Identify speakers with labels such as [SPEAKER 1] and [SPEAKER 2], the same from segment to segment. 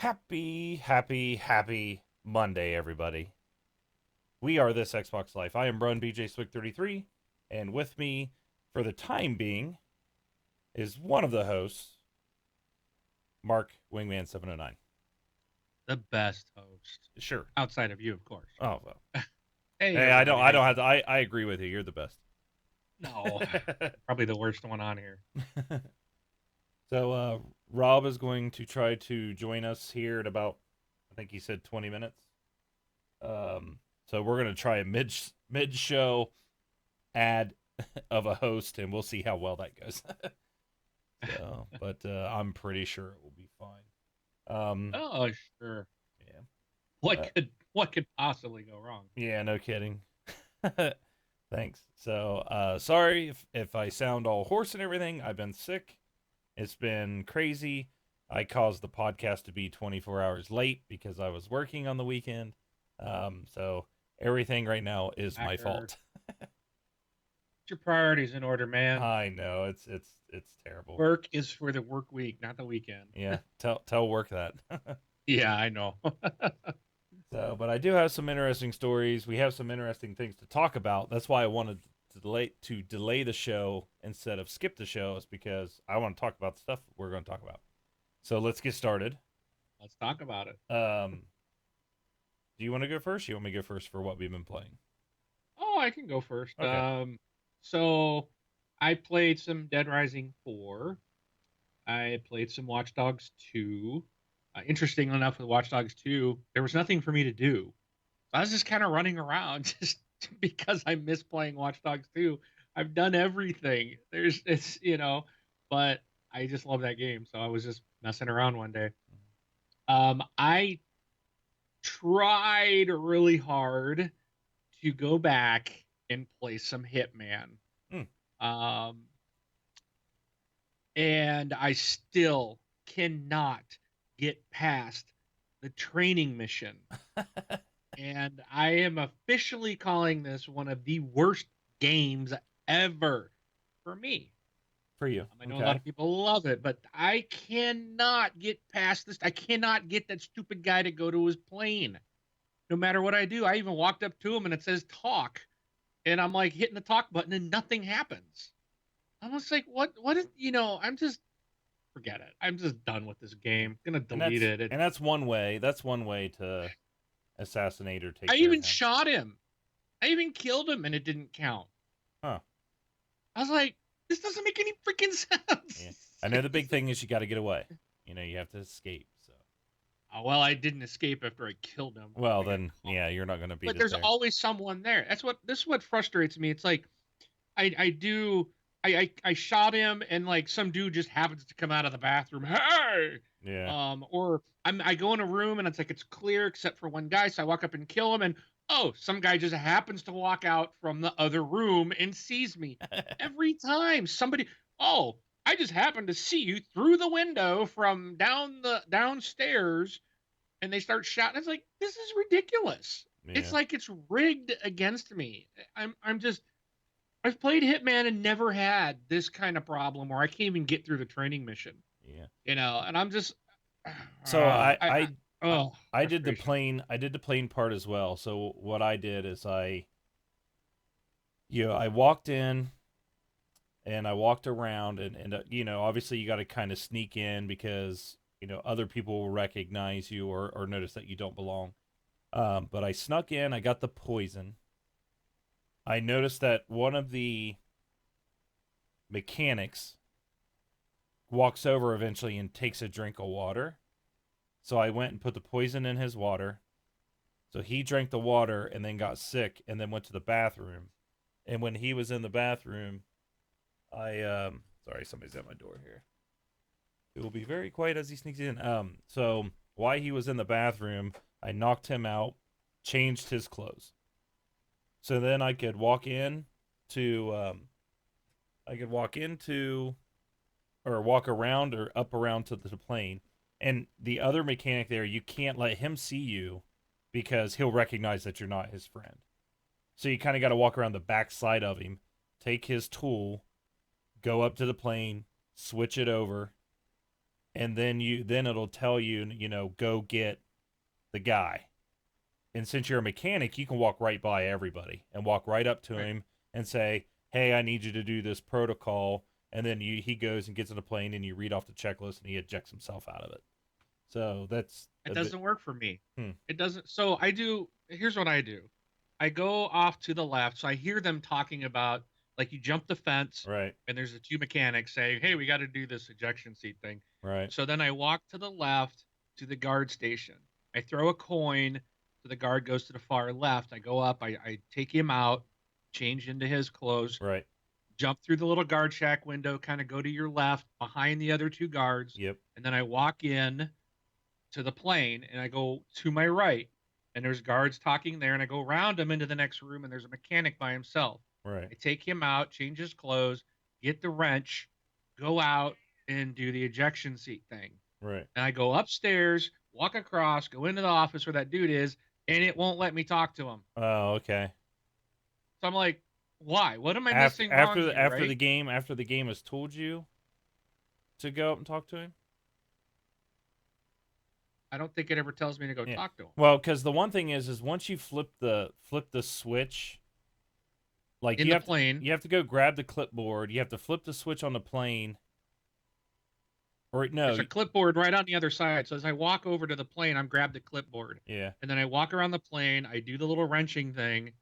[SPEAKER 1] Happy Monday, everybody. We are This Xbox Life. I am Brun BJ Swick 33, and with me, for the time being, is one of the hosts, Mark Wingman 709.
[SPEAKER 2] The best host.
[SPEAKER 1] Sure.
[SPEAKER 2] Outside of you, of course.
[SPEAKER 1] Oh well.
[SPEAKER 2] Hey
[SPEAKER 1] Hey,
[SPEAKER 2] everybody, how
[SPEAKER 1] I
[SPEAKER 2] you
[SPEAKER 1] don't have
[SPEAKER 2] doing?
[SPEAKER 1] to. I agree with you. You're the best.
[SPEAKER 2] No, probably the worst one on here.
[SPEAKER 1] so, Rob is going to try to join us here in about, I think he said 20 minutes. So we're gonna try a mid show ad of a host, and we'll see how well that goes. But I'm pretty sure it will be fine.
[SPEAKER 2] Oh, sure.
[SPEAKER 1] Yeah,
[SPEAKER 2] What could possibly go wrong?
[SPEAKER 1] yeah, no kidding. Thanks. So, sorry if I sound all hoarse and everything. I've been sick. It's been crazy. I caused the podcast to be 24 hours late because I was working on the weekend. So everything right now is my
[SPEAKER 2] Hacker,
[SPEAKER 1] fault.
[SPEAKER 2] get your priorities in order, man.
[SPEAKER 1] I know it's terrible.
[SPEAKER 2] Work is for the work week, not the weekend.
[SPEAKER 1] Yeah, tell work that.
[SPEAKER 2] Yeah, I know.
[SPEAKER 1] So, but I do have some interesting stories. We have some interesting things to talk about. That's why I wanted to delay the show instead of skip the show, is because I want to talk about the stuff we're going to talk about. So let's get started.
[SPEAKER 2] Let's talk about it.
[SPEAKER 1] Um, do you want to go first? You want me to go first for what we've been playing?
[SPEAKER 2] Oh, I can go first.
[SPEAKER 1] Okay.
[SPEAKER 2] So I played some Dead Rising 4. I played some Watch Dogs 2. Interesting enough, with Watch Dogs 2, there was nothing for me to do. So I was just kind of running around just because I miss playing Watch Dogs 2. I've done everything. But I just love that game. So I was just messing around one day. I tried really hard to go back and play some Hitman.
[SPEAKER 1] Hmm.
[SPEAKER 2] Um, and I still cannot get past the training mission. And I am officially calling this one of the worst games ever for me.
[SPEAKER 1] For you.
[SPEAKER 2] I know a lot
[SPEAKER 1] Okay.
[SPEAKER 2] of people love it, but I cannot get past this. I cannot get that stupid guy to go to his plane. No matter what I do, I even walked up to him and it says talk, and I'm like hitting the talk button and nothing happens. I'm just like, what is, I'm just, forget it. I'm just done with this game. I'm gonna
[SPEAKER 1] And
[SPEAKER 2] delete it.
[SPEAKER 1] that's one way. That's one way to assassinate or
[SPEAKER 2] I
[SPEAKER 1] take care of
[SPEAKER 2] even
[SPEAKER 1] him.
[SPEAKER 2] shot him. I even killed him and it didn't count.
[SPEAKER 1] Huh.
[SPEAKER 2] I was like, this doesn't make any freaking
[SPEAKER 1] Yeah.
[SPEAKER 2] sense.
[SPEAKER 1] I know the big thing is you got to get away. You have to escape. So.
[SPEAKER 2] Well, I didn't escape after I killed him.
[SPEAKER 1] Well,
[SPEAKER 2] I got
[SPEAKER 1] then,
[SPEAKER 2] caught.
[SPEAKER 1] yeah, you're not going to beat
[SPEAKER 2] But
[SPEAKER 1] it
[SPEAKER 2] there's
[SPEAKER 1] there.
[SPEAKER 2] always someone there. This is what frustrates me. It's like I do I shot him and like some dude just happens to come out of the bathroom. Hey,
[SPEAKER 1] Yeah.
[SPEAKER 2] or I go in a room and it's like it's clear except for one guy, so I walk up and kill him, and oh, some guy just happens to walk out from the other room and sees me. Every time somebody, oh, I just happened to see you through the window from downstairs, and they start shouting. It's like, this is ridiculous. It's
[SPEAKER 1] Yeah.
[SPEAKER 2] like it's rigged against me. I'm just, I've played Hitman and never had this kind of problem where I can't even get through the training mission.
[SPEAKER 1] Yeah.
[SPEAKER 2] And I'm just,
[SPEAKER 1] So
[SPEAKER 2] I oh,
[SPEAKER 1] I did the
[SPEAKER 2] frustration.
[SPEAKER 1] plane part as well. So what I did is I walked in and I walked around, and obviously you got to kind of sneak in because other people will recognize you or notice that you don't belong. But I snuck in. I got the poison. I noticed that one of the mechanics walks over eventually and takes a drink of water. So I went and put the poison in his water. So he drank the water and then got sick and then went to the bathroom. And when he was in the bathroom, I sorry, somebody's at my door here. It will be very quiet as he sneaks in. So while he was in the bathroom, I knocked him out, changed his clothes. So then I could walk into or walk around or up around to the plane. And the other mechanic there, you can't let him see you because he'll recognize that you're not his friend. So you kind of got to walk around the back side of him, take his tool, go up to the plane, switch it over, and then it'll tell you, go get the guy. And since you're a mechanic, you can walk right by everybody and walk right up to
[SPEAKER 2] Right.
[SPEAKER 1] him and say, "Hey, I need you to do this protocol." And then he goes and gets in the plane, and you read off the checklist, and he ejects himself out of it. So that's
[SPEAKER 2] It
[SPEAKER 1] a bit.
[SPEAKER 2] doesn't work for me.
[SPEAKER 1] Hmm.
[SPEAKER 2] It doesn't. So I do. Here's what I do. I go off to the left, so I hear them talking about like you jump the fence,
[SPEAKER 1] Right.
[SPEAKER 2] and there's the two mechanics saying, "Hey, we got to do this ejection seat thing."
[SPEAKER 1] Right.
[SPEAKER 2] So then I walk to the left to the guard station. I throw a coin, so the guard goes to the far left. I go up. I take him out, change into his clothes,
[SPEAKER 1] Right.
[SPEAKER 2] jump through the little guard shack window, kind of go to your left behind the other two guards,
[SPEAKER 1] Yep.
[SPEAKER 2] and then I walk in to the plane and I go to my right and there's guards talking there and I go around him into the next room and there's a mechanic by himself.
[SPEAKER 1] Right.
[SPEAKER 2] I take him out, change his clothes, get the wrench, go out and do the ejection seat thing.
[SPEAKER 1] Right.
[SPEAKER 2] And I go upstairs, walk across, go into the office where that dude is, and it won't let me talk to him.
[SPEAKER 1] Oh, okay.
[SPEAKER 2] So I'm like, why? What am I
[SPEAKER 1] After
[SPEAKER 2] missing wrong here,
[SPEAKER 1] after
[SPEAKER 2] right?
[SPEAKER 1] the game has told you to go up and talk to him.
[SPEAKER 2] I don't think it ever tells me to go
[SPEAKER 1] Yeah.
[SPEAKER 2] talk to him.
[SPEAKER 1] Well, because the one thing is once you flip the switch, like
[SPEAKER 2] In the plane.
[SPEAKER 1] you have to go grab the clipboard. You have to flip the switch on the plane. Or no,
[SPEAKER 2] There's a clipboard right on the other side. So as I walk over to the plane, I'm grab the clipboard.
[SPEAKER 1] yeah.
[SPEAKER 2] And then I walk around the plane, I do the little wrenching thing,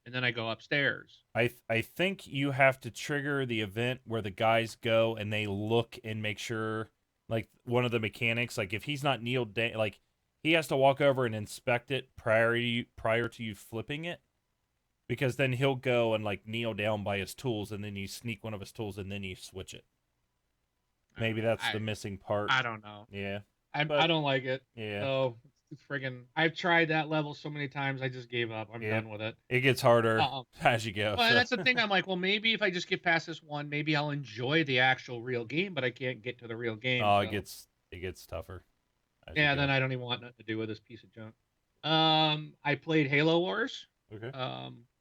[SPEAKER 2] and then I go upstairs.
[SPEAKER 1] I think you have to trigger the event where the guys go and they look and make sure, like one of the mechanics, like if he's not kneeled down, like he has to walk over and inspect it prior to you flipping it, because then he'll go and like kneel down by his tools, and then you sneak one of his tools, and then you switch it. Maybe that's the missing part.
[SPEAKER 2] I don't know.
[SPEAKER 1] Yeah.
[SPEAKER 2] I don't like it.
[SPEAKER 1] Yeah.
[SPEAKER 2] So it's friggin' I've tried that level so many times, I just gave up. I'm done with it.
[SPEAKER 1] It gets harder as you go.
[SPEAKER 2] Well,
[SPEAKER 1] so.
[SPEAKER 2] that's the thing. I'm like, well, maybe if I just get past this one, maybe I'll enjoy the actual real game, but I can't get to the real game.
[SPEAKER 1] Oh,
[SPEAKER 2] so.
[SPEAKER 1] it gets tougher.
[SPEAKER 2] Yeah, then I don't even want nothing to do with this piece of junk. I played Halo Wars.
[SPEAKER 1] Okay.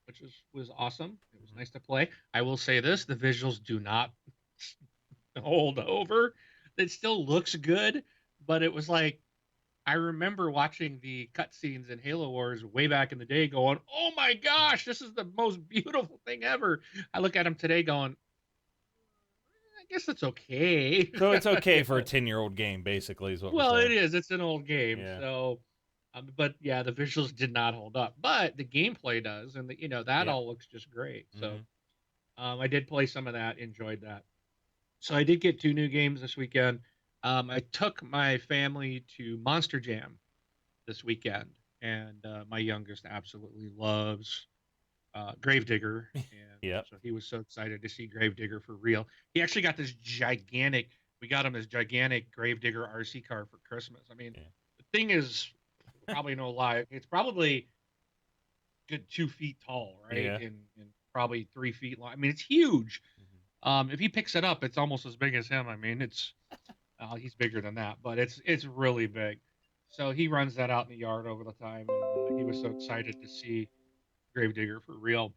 [SPEAKER 2] Which was awesome. It was nice to play. I will say this: the visuals do not hold over. It still looks good, but it was like I remember watching the cutscenes in Halo Wars way back in the day, going, "Oh my gosh, this is the most beautiful thing ever." I look at them today, going, "I guess that's okay."
[SPEAKER 1] So it's okay for a 10-year-old game, basically, is what.
[SPEAKER 2] Well,
[SPEAKER 1] we're
[SPEAKER 2] it
[SPEAKER 1] saying.
[SPEAKER 2] is. It's an old game,
[SPEAKER 1] Yeah.
[SPEAKER 2] so. But yeah, the visuals did not hold up, but the gameplay does, and that all looks just great. So, I did play some of that, enjoyed that. So I did get 2 new games this weekend. I took my family to Monster Jam this weekend, and my youngest absolutely loves Gravedigger, and
[SPEAKER 1] Yep.
[SPEAKER 2] so he was so excited to see Gravedigger for real. He actually got this gigantic. We got him this gigantic Gravedigger RC car for Christmas. I mean, the thing is probably no lie. It's probably good 2 feet tall, right?
[SPEAKER 1] Yeah.
[SPEAKER 2] And probably 3 feet long. I mean, it's huge. If he picks it up, it's almost as big as him. I mean, it's he's bigger than that, but it's really big. So he runs that out in the yard over the time, and he was so excited to see Gravedigger for real.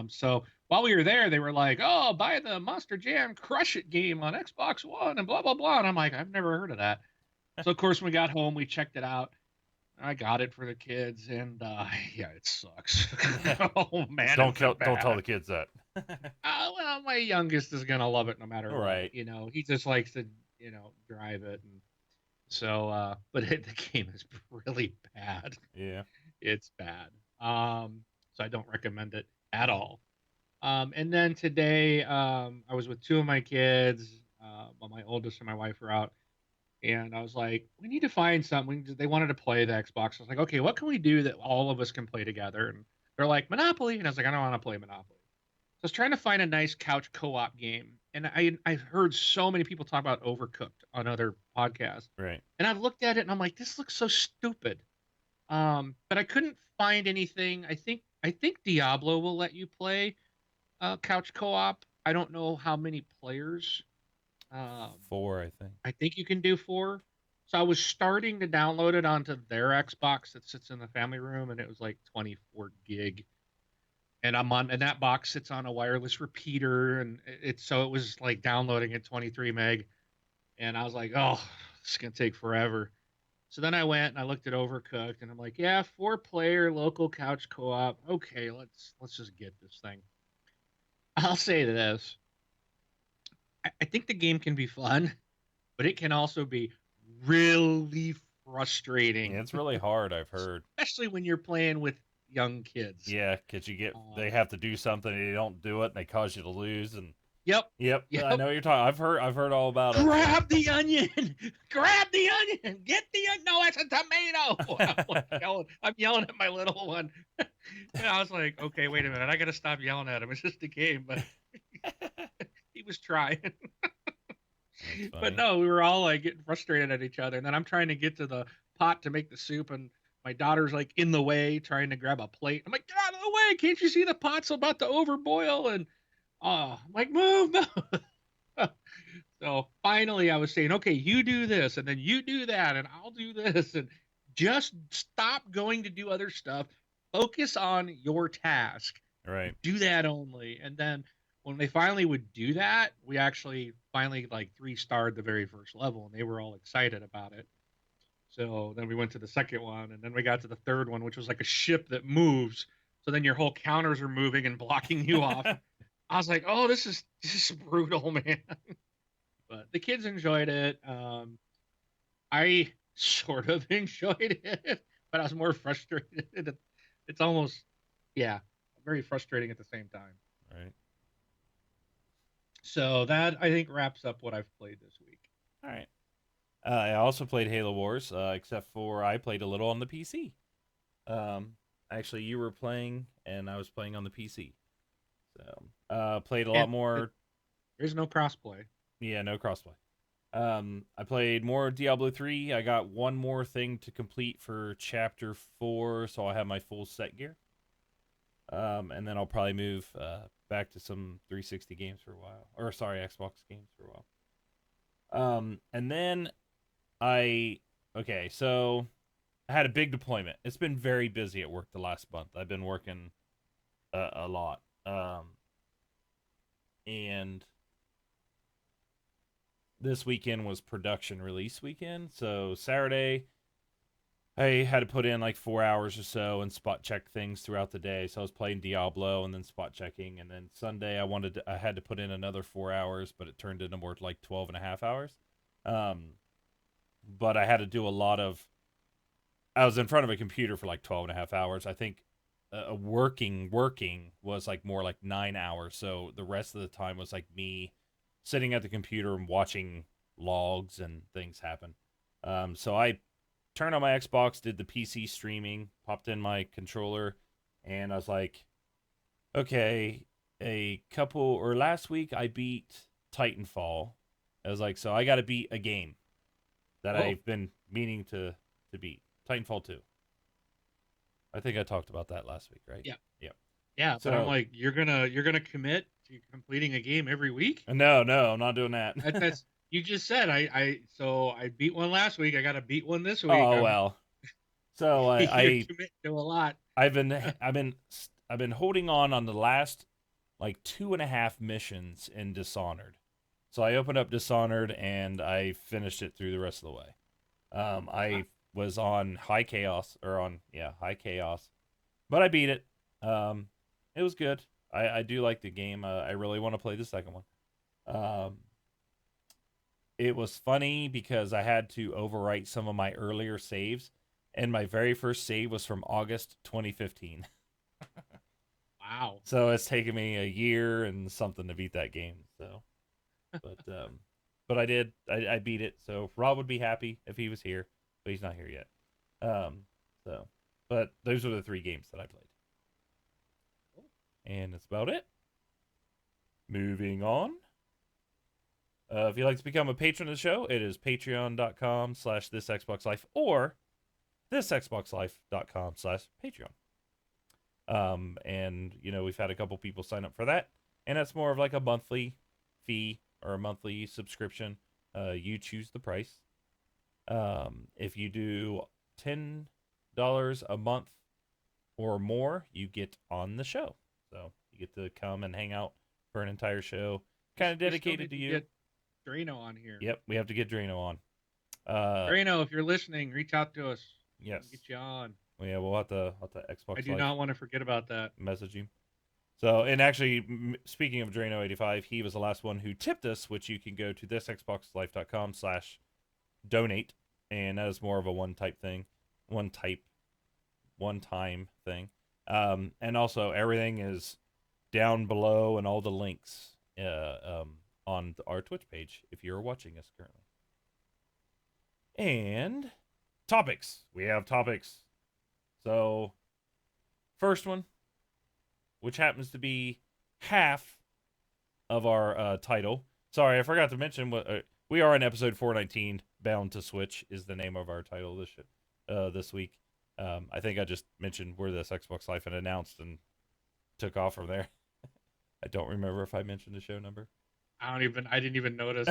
[SPEAKER 2] So while we were there, they were like, "Oh, buy the Monster Jam Crush It game on Xbox One," and blah blah blah. And I'm like, "I've never heard of that." So of course, when we got home, we checked it out. I got it for the kids, and yeah, it sucks. Oh man,
[SPEAKER 1] don't tell the kids that.
[SPEAKER 2] Well, my youngest is gonna love it no matter
[SPEAKER 1] Right.
[SPEAKER 2] what. He just likes to drive it, and so but the game is really bad.
[SPEAKER 1] Yeah.
[SPEAKER 2] It's bad. So I don't recommend it at all. And then today, I was with 2 of my kids. Well, my oldest and my wife were out. And I was like, we need to find something. They wanted to play the Xbox. I was like, okay, what can we do that all of us can play together? And they're like, Monopoly. And I was like, I don't want to play Monopoly. So I was trying to find a nice couch co-op game. And I heard so many people talk about Overcooked on other podcasts.
[SPEAKER 1] Right.
[SPEAKER 2] And I've looked at it and I'm like, this looks so stupid. But I couldn't find anything. I think Diablo will let you play couch co-op. I don't know how many players.
[SPEAKER 1] 4, I think.
[SPEAKER 2] I think you can do 4. So I was starting to download it onto their Xbox that sits in the family room, and it was like 24 gig. And and that box sits on a wireless repeater, and it was like downloading at 23 meg. And I was like, oh, it's gonna take forever. So then I went and I looked at Overcooked, and I'm like, yeah, 4-player local couch co-op. Okay, let's just get this thing. I'll say this: I think the game can be fun, but it can also be really frustrating,
[SPEAKER 1] Yeah, it's really hard, I've heard.
[SPEAKER 2] especially when you're playing with young kids.
[SPEAKER 1] Yeah, because they
[SPEAKER 2] Um,
[SPEAKER 1] have to do something and they don't do it and they cause you to lose. And
[SPEAKER 2] yep,
[SPEAKER 1] yep, I
[SPEAKER 2] yep.
[SPEAKER 1] know what you're talking. I've heard all about it. So.
[SPEAKER 2] Grab the onion, grab the onion, get the onion. No, it's a tomato. I'm yelling at my little one. And I was like, okay, wait a minute. I got to stop yelling at him. It's just a game, but he was trying.
[SPEAKER 1] That's
[SPEAKER 2] But
[SPEAKER 1] funny.
[SPEAKER 2] no, we were all like getting frustrated at each other. And then I'm trying to get to the pot to make the soup, and my daughter's like in the way trying to grab a plate. I'm like, get out of the way. Can't you see the pot's about to overboil? And I'm like, move, move. So finally I was saying, okay, you do this and then you do that and I'll do this, and just stop going to do other stuff. Focus on your task.
[SPEAKER 1] Right.
[SPEAKER 2] Do that only. And then when they finally would do that, we actually finally like 3-starred the very first level, and they were all excited about it. So then we went to the second one, and then we got to the third one, which was like a ship that moves. So then your whole counters are moving and blocking you off. I was like, oh, this is brutal, man. But the kids enjoyed it. I sort of enjoyed it, but I was more frustrated. It's almost, yeah, very frustrating at the same time.
[SPEAKER 1] Right.
[SPEAKER 2] So that I think wraps up what I've played this week.
[SPEAKER 1] All right. I also played Halo Wars, except for I played a little on the PC. Um, Actually, you were playing, and I was playing on the PC. So, played a lot
[SPEAKER 2] And
[SPEAKER 1] more.
[SPEAKER 2] there's no crossplay.
[SPEAKER 1] Yeah, no crossplay. I played more Diablo 3. I got one more thing to complete for Chapter 4, so I'll have my full set gear. And then I'll probably move back to some 360 games for a while. Or, sorry, Xbox games for a while. And then okay, so I had a big deployment. It's been very busy at work the last month. I've been working a lot. And this weekend was production release weekend. So Saturday, I had to put in like 4 hours or so and spot check things throughout the day. So I was playing Diablo and then spot checking. And then Sunday, I had to put in another 4 hours, but it turned into more like 12 and a half hours. Um, but I had to do a lot of. I was in front of a computer for like 12 and a half hours. I think working was like more like 9 hours. So the rest of the time was like me sitting at the computer and watching logs and things happen. So I turned on my Xbox, did the PC streaming, popped in my controller, and I was like, okay, last week I beat Titanfall. I was like, so I got to beat a game that
[SPEAKER 2] Oh,
[SPEAKER 1] I've been meaning to beat. Titanfall 2. I think I talked about that last week, right?
[SPEAKER 2] yeah,
[SPEAKER 1] Yep.
[SPEAKER 2] yeah. But I'm
[SPEAKER 1] So,
[SPEAKER 2] like, you're gonna commit to completing a game every week?
[SPEAKER 1] no, I'm not doing that.
[SPEAKER 2] That's you just said. So I beat one last week. I got to beat one this week.
[SPEAKER 1] Oh well. So
[SPEAKER 2] You're committing to a lot.
[SPEAKER 1] I've been holding on the last like 2.5 missions in Dishonored. So I opened up Dishonored and I finished it through the rest of the way. I was on high chaos, but I beat it. It was good. I do like the game. I really want to play the second one. Um, it was funny because I had to overwrite some of my earlier saves, and my very first save was from August 2015.
[SPEAKER 2] Wow.
[SPEAKER 1] So it's taken me a year and something to beat that game. So, but I did. I beat it. So Rob would be happy if he was here, but he's not here yet. Um, so, but those are the 3 games that I played, and that's about it. Moving on. If you'd like to become a patron of the show, it is patreon.com/thisxboxlife or thisxboxlife.com/patreon. And we've had a couple people sign up for that, and that's more of like a monthly fee or a monthly subscription. You choose the price. If you do $10 a month or more, you get on the show. So you get to come and hang out for an entire show, kind of
[SPEAKER 2] We still
[SPEAKER 1] dedicated
[SPEAKER 2] need
[SPEAKER 1] to
[SPEAKER 2] to
[SPEAKER 1] you.
[SPEAKER 2] Drano on here.
[SPEAKER 1] Yep, we have to get Drano on.
[SPEAKER 2] Drano, if you're listening, reach out to us.
[SPEAKER 1] Yes.
[SPEAKER 2] We'll get you on.
[SPEAKER 1] Yeah, we'll have to Xbox
[SPEAKER 2] I do
[SPEAKER 1] Live
[SPEAKER 2] not want to forget about that.
[SPEAKER 1] message him. So, and actually, speaking of Drano85, he was the last one who tipped us, which you can go to thisxboxlife.com/donate, and that is more of a one-time thing. And also, everything is down below and all the links on our Twitch page if you're watching us currently. And topics. We have topics. So, first one, which happens to be half of our title. Sorry, I forgot to mention what we are in episode 419. Bound to Switch is the name of our title this week. I think I just mentioned where this Xbox Live had announced and took off from there. I don't remember if I mentioned the show number.
[SPEAKER 2] I didn't even notice.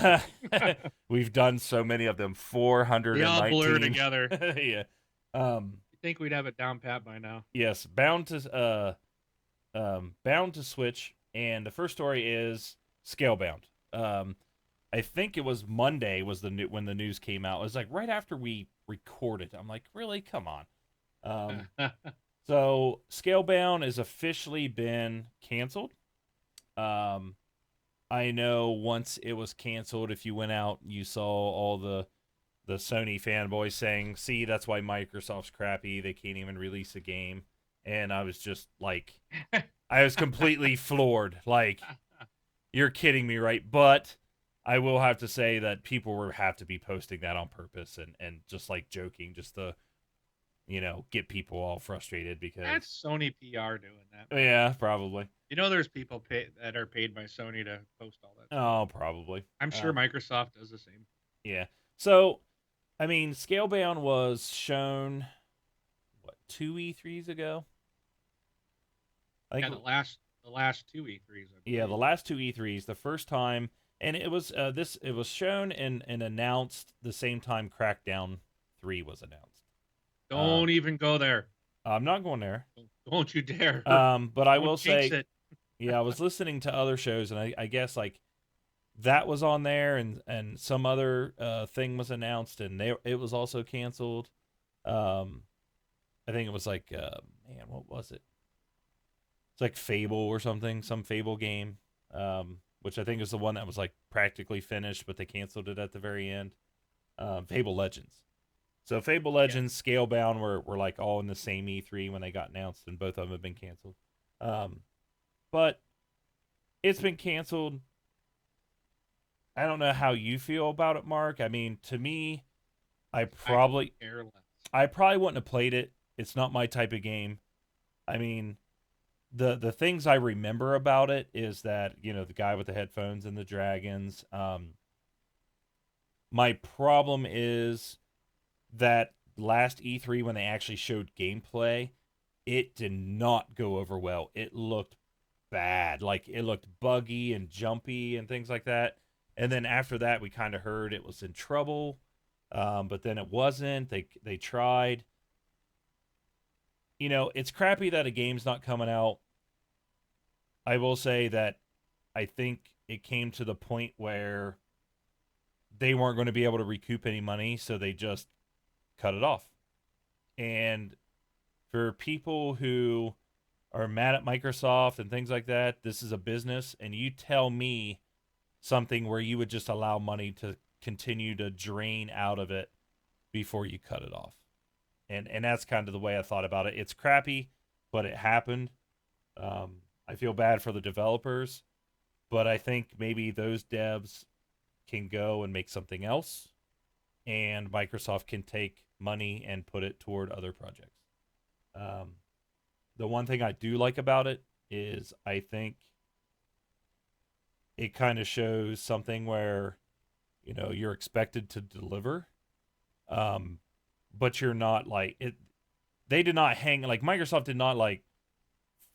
[SPEAKER 1] We've done so many of them. 419.
[SPEAKER 2] They all blur together.
[SPEAKER 1] Yeah.
[SPEAKER 2] You think we'd have it down pat by now?
[SPEAKER 1] Yes, Bound to Switch, and the first story is Scalebound. I think it was Monday when the news came out. It was like right after we recorded. I'm like, really? Come on. So Scalebound has officially been canceled. I know once it was canceled, if you went out, you saw all the Sony fanboys saying, "See, that's why Microsoft's crappy. They can't even release a game." And I was just like, I was completely floored. Like, you're kidding me, right? But I will have to say that people will have to be posting that on purpose and just like joking, just to, get people all frustrated because
[SPEAKER 2] that's Sony PR doing that.
[SPEAKER 1] Yeah, probably.
[SPEAKER 2] There's people that are paid by Sony to post all that.
[SPEAKER 1] Oh, probably.
[SPEAKER 2] I'm sure Microsoft does the same.
[SPEAKER 1] Yeah. So, I mean, Scalebound was shown 2 E3s ago.
[SPEAKER 2] The last 2 E3s.
[SPEAKER 1] Yeah, the last 2 E3s. The first time, and it was it was shown and announced the same time Crackdown 3 was announced.
[SPEAKER 2] Don't even go there.
[SPEAKER 1] I'm not going there.
[SPEAKER 2] Don't you dare.
[SPEAKER 1] But I will say,
[SPEAKER 2] it.
[SPEAKER 1] Yeah, I was listening to other shows, and I guess like that was on there, and some other thing was announced, and it was also canceled. I think it was like man, what was it? It's like Fable or something, some Fable game, which I think is the one that was like practically finished, but they canceled it at the very end. Fable Legends. So Fable Legends, Scalebound were like all in the same E3 when they got announced, and both of them have been canceled. But it's been canceled. I don't know how you feel about it, Mark. I mean, to me, I probably wouldn't have played it. It's not my type of game. I mean, the things I remember about it is that, the guy with the headphones and the dragons. My problem is that last E3 when they actually showed gameplay, it did not go over well. It looked bad. Like, it looked buggy and jumpy and things like that. And then after that, we kind of heard it was in trouble, but then it wasn't. They tried. It's crappy that a game's not coming out. I will say that I think it came to the point where they weren't going to be able to recoup any money, so they just cut it off. And for people who are mad at Microsoft and things like that, this is a business, and you tell me something where you would just allow money to continue to drain out of it before you cut it off. And that's kind of the way I thought about it. It's crappy, but it happened. I feel bad for the developers, but I think maybe those devs can go and make something else, and Microsoft can take money and put it toward other projects. The one thing I do like about it is I think it kind of shows something where, you're expected to deliver, but you're not like it. They did not Microsoft did not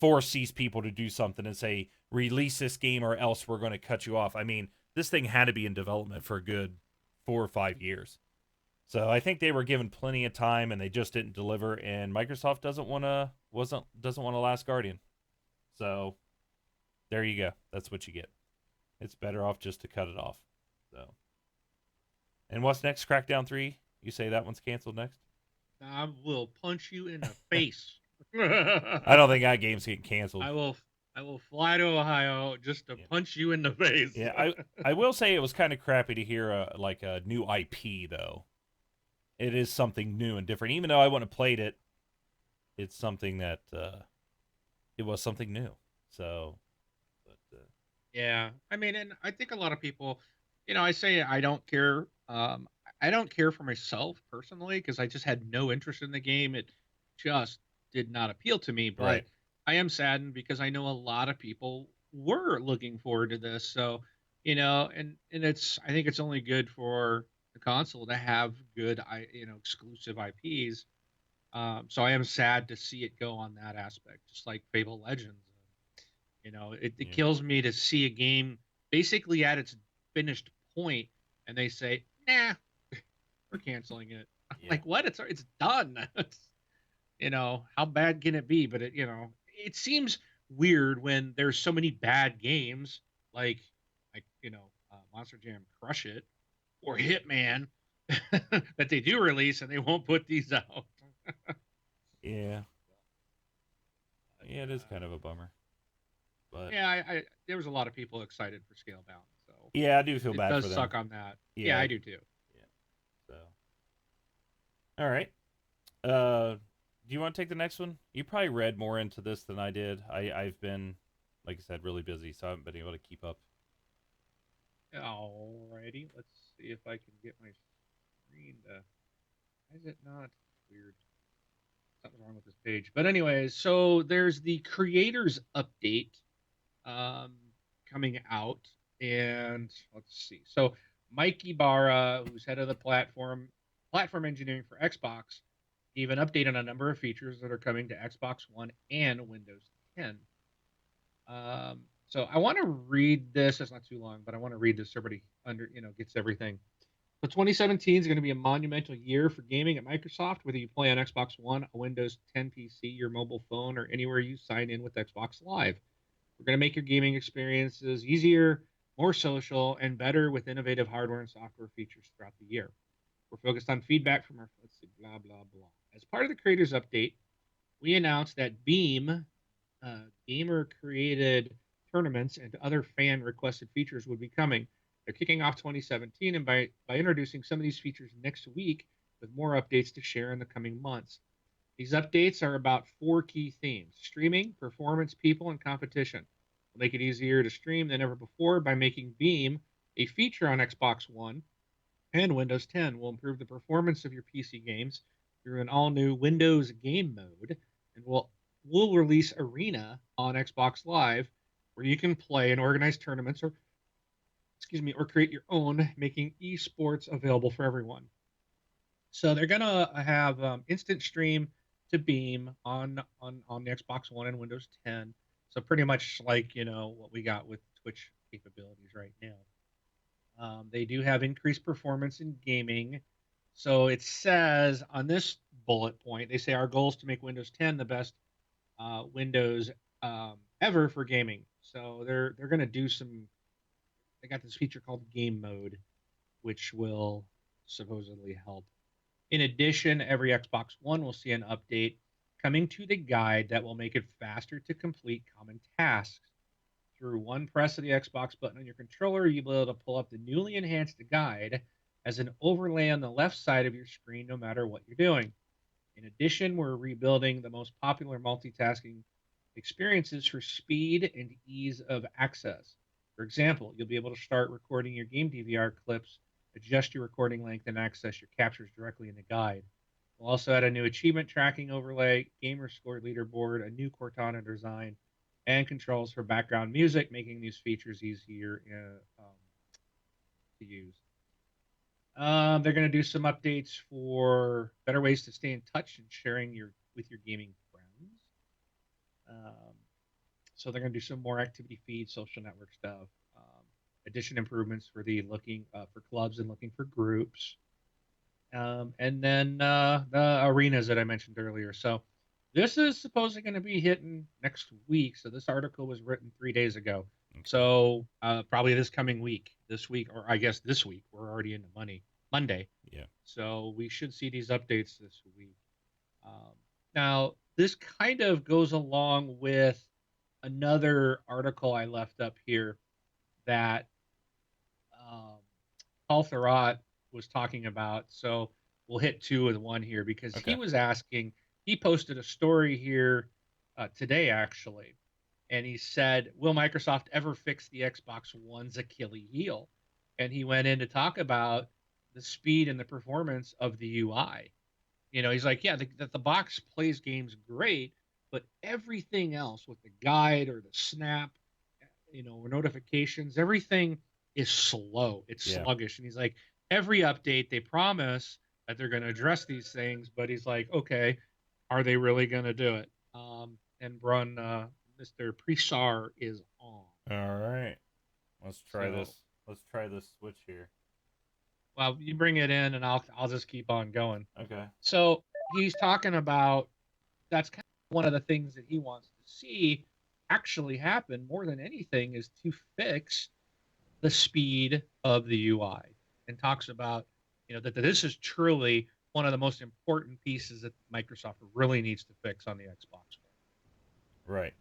[SPEAKER 1] force these people to do something and say, release this game or else we're going to cut you off. I mean, this thing had to be in development for a good 4 or 5 years. So I think they were given plenty of time and they just didn't deliver, and Microsoft doesn't want a Last Guardian. So there you go. That's what you get. It's better off just to cut it off. So, and what's next? Crackdown 3? You say that one's canceled next?
[SPEAKER 2] I will punch you in the face.
[SPEAKER 1] I don't think that game's getting canceled.
[SPEAKER 2] I will fly to Ohio just to
[SPEAKER 1] Yeah.
[SPEAKER 2] punch you in the face.
[SPEAKER 1] Yeah, I will say it was kind of crappy to hear like a new IP though. It is something new and different. Even though I wouldn't have played it, it's something that it was something new. So, but
[SPEAKER 2] Yeah, I mean, and I think a lot of people, I say I don't care. I don't care for myself personally because I just had no interest in the game. It just did not appeal to me. But
[SPEAKER 1] right.
[SPEAKER 2] I am saddened because I know a lot of people were looking forward to this. So, and it's I think it's only good for the console to have good, exclusive IPs. So I am sad to see it go on that aspect, just like Fable Legends. It
[SPEAKER 1] Yeah.
[SPEAKER 2] kills me to see a game basically at its finished point, and they say, "Nah, we're canceling it." I'm
[SPEAKER 1] Yeah.
[SPEAKER 2] like, what? It's done. How bad can it be? But it seems weird when there's so many bad games like Monster Jam Crush It or Hitman that they do release and they won't put these out.
[SPEAKER 1] Yeah.
[SPEAKER 2] But,
[SPEAKER 1] Yeah, it is kind of a bummer. But
[SPEAKER 2] yeah, I there was a lot of people excited for Scalebound, so
[SPEAKER 1] yeah, I do feel
[SPEAKER 2] it
[SPEAKER 1] bad
[SPEAKER 2] does
[SPEAKER 1] for them.
[SPEAKER 2] suck on that. Yeah,
[SPEAKER 1] Yeah.
[SPEAKER 2] I do too.
[SPEAKER 1] Yeah. So, all right. Do you want to take the next one? You probably read more into this than I did. I've been, like I said, really busy, so I haven't been able to keep up.
[SPEAKER 2] Alrighty, let's see if I can get my screen to. Why is it not weird? Something's wrong with this page. But anyways, so there's the creators update um, coming out, and let's see. So Mike Ibarra, who's head of the platform engineering for Xbox, gave an update on a number of features that are coming to Xbox One and Windows 10. So I want to read this. It's not too long, but I want to read this so everybody gets everything. So 2017 is going to be a monumental year for gaming at Microsoft, whether you play on Xbox One, a Windows 10 PC, your mobile phone, or anywhere you sign in with Xbox Live. We're going to make your gaming experiences easier, more social, and better with innovative hardware and software features throughout the year. We're focused on feedback from our, let's see, blah, blah, blah. As part of the creators update, we announced that Beam, gamer created tournaments and other fan requested features would be coming. They're kicking off 2017 and by introducing some of these features next week with more updates to share in the coming months. These updates are about 4 key themes: streaming, performance, people, and competition. We'll make it easier to stream than ever before by making Beam a feature on Xbox One and Windows 10. We'll improve the performance of your PC games through an all-new Windows game mode, and we'll release Arena on Xbox Live, where you can play and organize tournaments or create your own, making esports available for everyone. So they're gonna have instant stream to Beam on the Xbox One and Windows 10. So pretty much like what we got with Twitch capabilities right now. They do have increased performance in gaming. So it says on this bullet point, they say our goal is to make Windows 10 the best Windows ever for gaming. So they're going to do some. They got this feature called Game Mode, which will supposedly help. In addition, every Xbox One will see an update coming to the guide that will make it faster to complete common tasks. Through one press of the Xbox button on your controller, you'll be able to pull up the newly enhanced guide as an overlay on the left side of your screen, no matter what you're doing. In addition, we're rebuilding the most popular multitasking experiences for speed and ease of access. For example, you'll be able to start recording your game DVR clips, adjust your recording length, and access your captures directly in the guide. We'll also add a new achievement tracking overlay, gamer score leaderboard, a new Cortana design, and controls for background music, making these features easier to use. They're going to do some updates for better ways to stay in touch and sharing with your gaming friends. So they're going to do some more activity feeds, social network stuff, addition improvements for the looking for clubs and looking for groups, and then the arenas that I mentioned earlier. So this is supposedly going to be hitting next week. So this article was written 3 days ago.
[SPEAKER 1] Okay.
[SPEAKER 2] So probably this week, or I guess this week, we're already into Monday.
[SPEAKER 1] Yeah.
[SPEAKER 2] So we should see these updates this week. Um, Now, this kind of goes along with another article I left up here that um, Paul Thurrott was talking about. So we'll hit two with one here because
[SPEAKER 1] Okay.
[SPEAKER 2] he posted a story here today, actually, and he said, "Will Microsoft ever fix the Xbox One's Achilles heel?" And he went in to talk about the speed and the performance of the UI. He's like, "Yeah, the box plays games great, but everything else with the guide or the snap, or notifications, everything is slow. It's
[SPEAKER 1] Yeah.
[SPEAKER 2] sluggish." And he's like, "Every update they promise that they're going to address these things, but he's like, okay, are they really going to do it?" And Brun, Mr. Presar is on.
[SPEAKER 1] All right. Let's try this.
[SPEAKER 2] So,
[SPEAKER 1] Let's try this switch here.
[SPEAKER 2] well, you bring it in, and I'll just keep on going.
[SPEAKER 1] Okay.
[SPEAKER 2] So he's talking about that's kind of one of the things that he wants to see actually happen more than anything is to fix the speed of the UI, and talks about that this is truly one of the most important pieces that Microsoft really needs to fix on the Xbox One.
[SPEAKER 1] Right.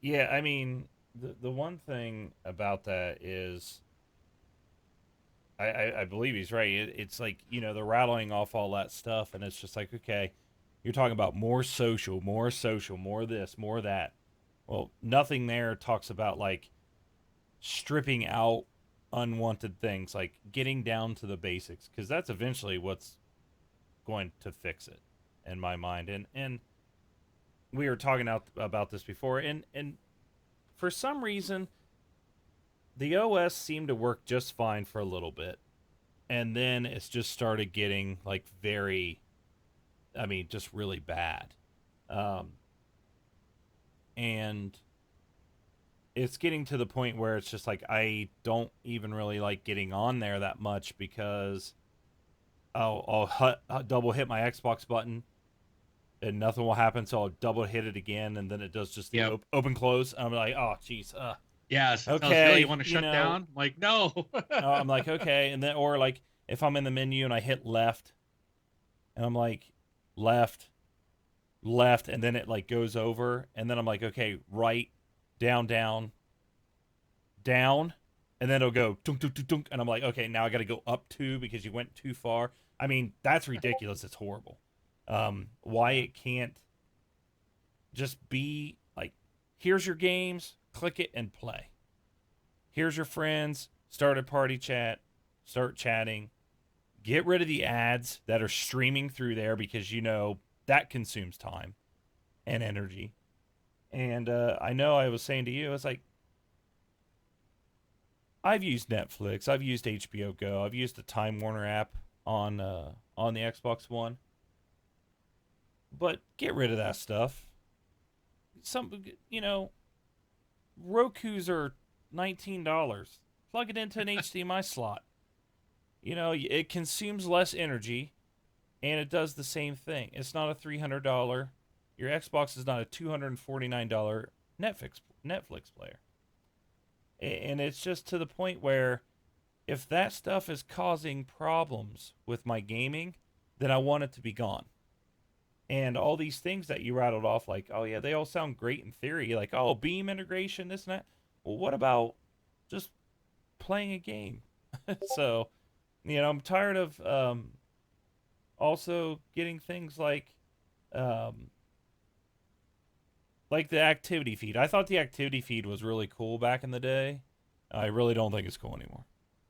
[SPEAKER 1] Yeah. I mean, the one thing about that is, I believe he's right. It's like they're rattling off all that stuff, and it's just like, okay, you're talking about more social, more this, more that. Well, nothing there talks about like stripping out unwanted things, like getting down to the basics, because that's eventually what's going to fix it, in my mind. And we were talking about this before, and for some reason, the OS seemed to work just fine for a little bit, and then it's just started getting like I mean, just really bad. Um, and it's getting to the point where it's just like I don't even really like getting on there that much because I'll double hit my Xbox button and nothing will happen, so I'll double hit it again, and then it does just the
[SPEAKER 2] Yep.
[SPEAKER 1] open close. I'm like, oh, jeez,
[SPEAKER 2] Yes, it tells you, "Oh, you
[SPEAKER 1] okay,
[SPEAKER 2] want to shut down?" I'm like, no.
[SPEAKER 1] I'm like, okay, and then or like if I'm in the menu and I hit left, and I'm like, left, left, and then it like goes over, and then I'm like, okay, right, down, down, down, and then it'll go dunk, dunk, dunk, dunk, and I'm like, okay, now I got to go up two because you went too far. I mean, that's ridiculous. It's horrible. Why
[SPEAKER 2] Yeah.
[SPEAKER 1] it can't just be like, here's your games, click it and play. Here's your friends, start a party chat, start chatting. Get rid of the ads that are streaming through there because that consumes time and energy. And I know I was saying to you, it's like I've used Netflix, I've used HBO Go, I've used the Time Warner app on the Xbox One, but get rid of that stuff. Some Roku's are $19. Plug it into an HDMI slot. It consumes less energy and it does the same thing. It's not a $300. Your Xbox is not a $249 Netflix player. And it's just to the point where if that stuff is causing problems with my gaming, then I want it to be gone. And all these things that you rattled off, like, oh yeah, they all sound great in theory, like, oh, beam integration, this and that. Well, what about just playing a game? So, I'm tired of also getting things um, like the activity feed. I thought the activity feed was really cool back in the day. I really don't think it's cool anymore.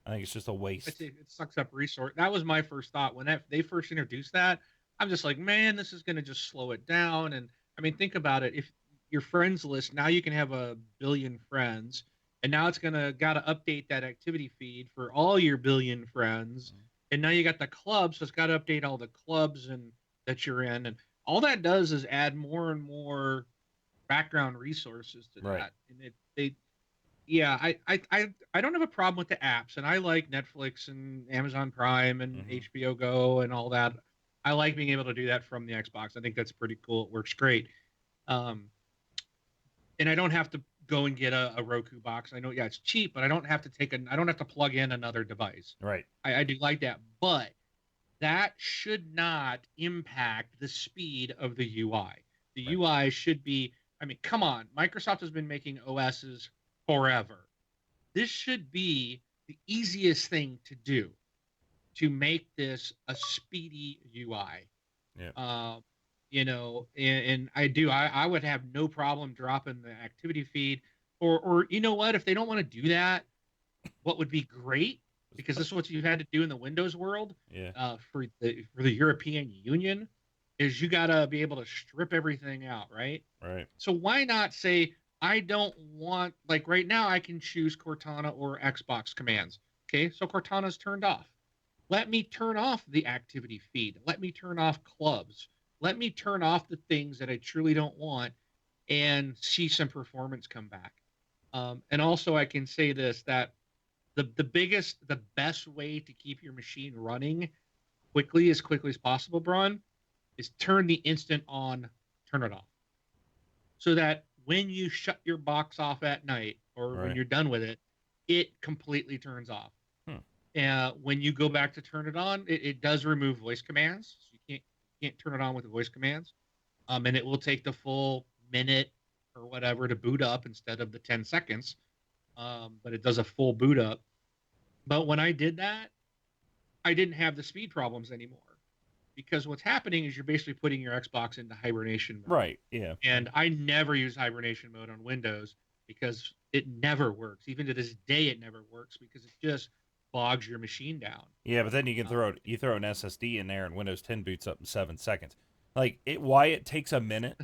[SPEAKER 1] I think it's just a waste.
[SPEAKER 2] It sucks up resource. That was my first thought when they first introduced that. I'm just like, man, this is going to just slow it down. And I mean, think about it. If your friends list now, you can have a billion friends, and now it's gonna got to update that activity feed for all your billion friends. And now you got the clubs, so it's got to update all the clubs and that you're in, and all that does is add more and more background resources to
[SPEAKER 1] Right.
[SPEAKER 2] that. And they yeah, I don't have a problem with the apps, and I like Netflix and Amazon Prime and
[SPEAKER 1] Mm-hmm.
[SPEAKER 2] HBO Go and all that. I like being able to do that from the Xbox. I think that's pretty cool. It works great. Um, and I don't have to go and get a Roku box. I know, yeah, it's cheap, but I don't have to I don't have to plug in another device.
[SPEAKER 1] Right.
[SPEAKER 2] I do like that, but that should not impact the speed of the UI. The
[SPEAKER 1] Right.
[SPEAKER 2] UI should be, I mean, come on, Microsoft has been making OSs forever. This should be the easiest thing to do to make this a speedy UI.
[SPEAKER 1] Yeah.
[SPEAKER 2] And I would have no problem dropping the activity feed, or you know what, if they don't want to do that, what would be great, because this is what you've had to do in the Windows world,
[SPEAKER 1] Yeah.
[SPEAKER 2] for the European Union, is you got to be able to strip everything out, right?
[SPEAKER 1] Right.
[SPEAKER 2] So why not say, I don't want, like right now I can choose Cortana or Xbox commands. Okay, so Cortana's turned off. Let me turn off the activity feed. Let me turn off clubs. Let me turn off the things that I truly don't want and see some performance come back. And also I can say this, that the best way to keep your machine running as quickly as possible, Braun, is turn the instant on, turn it off. So that when you shut your box off at night, or when
[SPEAKER 1] Right.
[SPEAKER 2] you're done with it, it completely turns off.
[SPEAKER 1] Hmm.
[SPEAKER 2] And when you go back to turn it on, it does remove voice commands. So you can't turn it on with the voice commands. And it will take the full minute or whatever to boot up instead of the 10 seconds. But it does a full boot up. But when I did that, I didn't have the speed problems anymore, because what's happening is you're basically putting your Xbox into hibernation mode.
[SPEAKER 1] Right. Yeah.
[SPEAKER 2] And I never use hibernation mode on Windows because it never works. Even to this day, it never works because it just bogs your machine down.
[SPEAKER 1] Yeah, but then you can throw an SSD in there, and Windows 10 boots up in 7 seconds. Like why it takes a minute?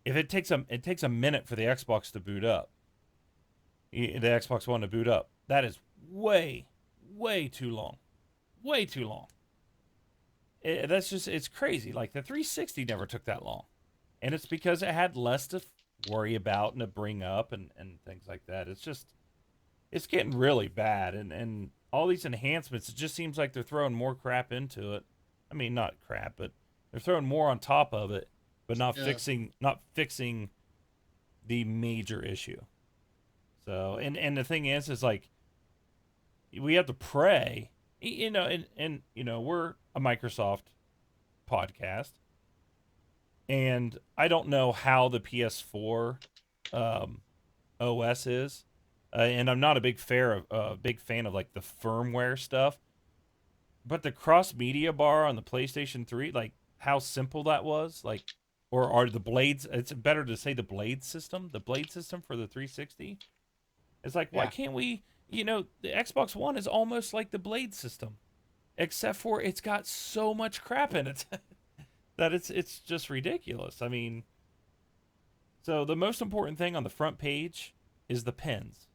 [SPEAKER 1] If it takes a minute for the Xbox to boot up, the Xbox One to boot up, that is way too long, way too long. It's crazy. Like the 360 never took that long, and it's because it had less to worry about and to bring up and things like that. It's getting really bad, and all these enhancements, it just seems like they're throwing more crap into it. I mean, not crap, but they're throwing more on top of it, but not fixing the major issue. So, and the thing is like we have to pray, and we're a Microsoft podcast, and I don't know how the PS4 OS is. And I'm not a big fan of like the firmware stuff, but the cross media bar on the PlayStation 3, like how simple that was, like, or are the blades? It's better to say the blade system for the 360. It's like, why can't we? The Xbox One is almost like the blade system, except for it's got so much crap in it that it's just ridiculous. I mean, so the most important thing on the front page is the pins,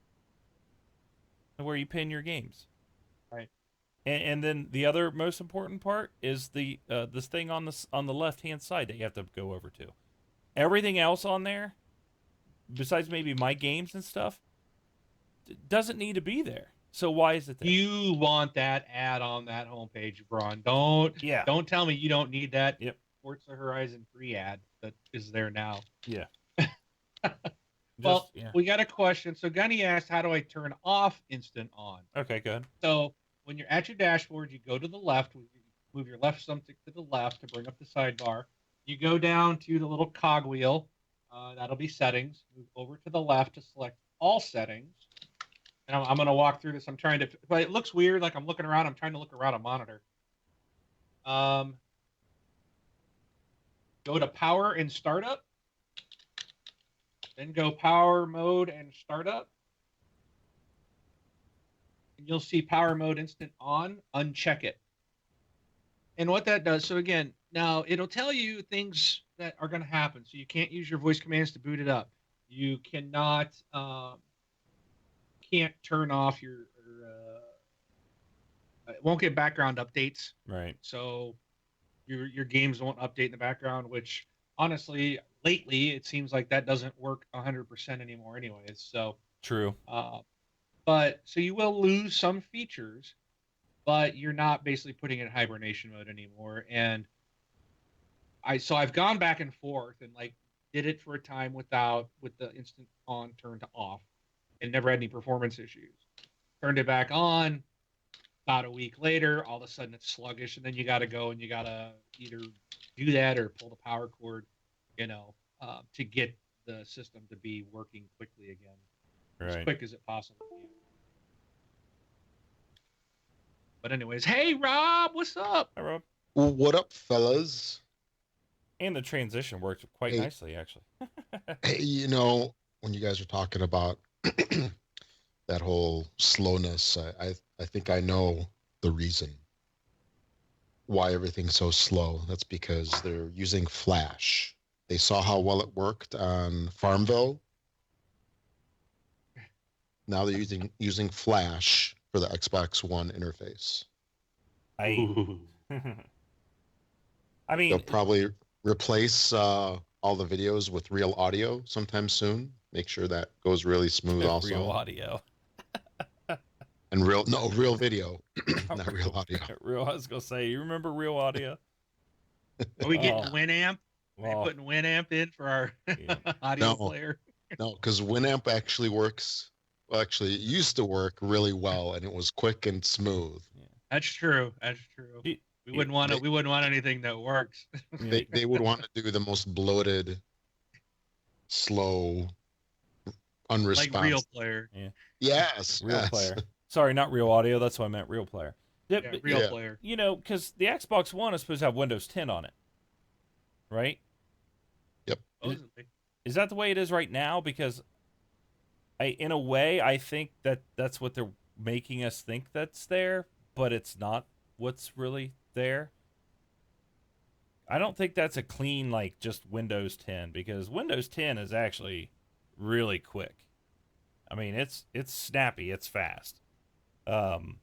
[SPEAKER 1] where you pin your games,
[SPEAKER 2] right?
[SPEAKER 1] And then the other most important part is the this thing on the left hand side that you have to go over to. Everything else on there, besides maybe my games and stuff, doesn't need to be there. So why is it there?
[SPEAKER 2] You want that ad on that homepage, Braun? Don't tell me you don't need that.
[SPEAKER 1] Yep.
[SPEAKER 2] Forza Horizon 3 ad that is there now.
[SPEAKER 1] Yeah.
[SPEAKER 2] We got a question. So Gunny asked, how do I turn off instant on?
[SPEAKER 1] Okay, good.
[SPEAKER 2] So when you're at your dashboard, you go to the left, move your left thumbstick to the left to bring up the sidebar. You go down to the little cogwheel. That'll be settings. Move over to the left to select all settings. And I'm going to walk through this. But it looks weird. Like I'm looking around. I'm trying to look around a monitor. Go to power and startup. Then go power mode and startup. And you'll see power mode instant on. Uncheck it. And what that does, so again, now it'll tell you things that are going to happen. So you can't use your voice commands to boot it up. You can't turn off it won't get background updates.
[SPEAKER 1] Right.
[SPEAKER 2] So your games won't update in the background, which honestly, lately it seems like that doesn't work 100% anymore anyways. So
[SPEAKER 1] true.
[SPEAKER 2] But so you will lose some features, but you're not basically putting it in hibernation mode anymore. And I've gone back and forth, and like did it for a time with the instant on turn to off, and never had any performance issues. Turned it back on. About a week later, all of a sudden it's sluggish, and then you got to go and you got to either do that or pull the power cord, to get the system to be working quickly again, as
[SPEAKER 1] Right.
[SPEAKER 2] quick as it possibly can. But anyways, hey Rob, what's up?
[SPEAKER 1] Hi, Rob.
[SPEAKER 3] What up, fellas?
[SPEAKER 1] And the transition worked quite
[SPEAKER 3] Hey.
[SPEAKER 1] nicely, actually.
[SPEAKER 3] Hey, when you guys are talking about that whole slowness, I think I know the reason why everything's so slow. That's because they're using Flash. They saw how well it worked on Farmville. Now they're using Flash for the Xbox One interface.
[SPEAKER 1] I mean,
[SPEAKER 3] They'll probably replace all the videos with real audio sometime soon. Make sure that goes really smooth also.
[SPEAKER 1] real audio.
[SPEAKER 3] And real video, not real audio.
[SPEAKER 1] I was gonna say, you remember real audio?
[SPEAKER 2] Are we getting
[SPEAKER 1] Oh.
[SPEAKER 2] Winamp? Are you
[SPEAKER 1] Well,
[SPEAKER 2] putting Winamp in for our
[SPEAKER 1] Yeah.
[SPEAKER 2] audio
[SPEAKER 3] No.
[SPEAKER 2] player?
[SPEAKER 3] No, because Winamp actually works. Well, actually, it used to work really well, and it was quick and smooth.
[SPEAKER 2] That's true. That's true.
[SPEAKER 1] You-
[SPEAKER 2] We wouldn't want We wouldn't want anything that works.
[SPEAKER 3] They would want to do the most bloated, slow, unresponsive.
[SPEAKER 2] Like real player.
[SPEAKER 3] Yes,
[SPEAKER 1] real
[SPEAKER 3] yes.
[SPEAKER 1] player. Sorry, not real audio. That's what I meant. Real player.
[SPEAKER 2] Yeah,
[SPEAKER 1] but,
[SPEAKER 2] real
[SPEAKER 3] Yeah.
[SPEAKER 2] player.
[SPEAKER 1] because the Xbox One is supposed to have Windows 10 on it, right?
[SPEAKER 2] Supposedly.
[SPEAKER 1] Is that the way it is right now? Because in a way, I think that's what they're making us think that's there, but it's not what's really there. I don't think that's a clean, like, just Windows 10, because Windows 10 is actually really quick. I mean, it's snappy, it's fast. I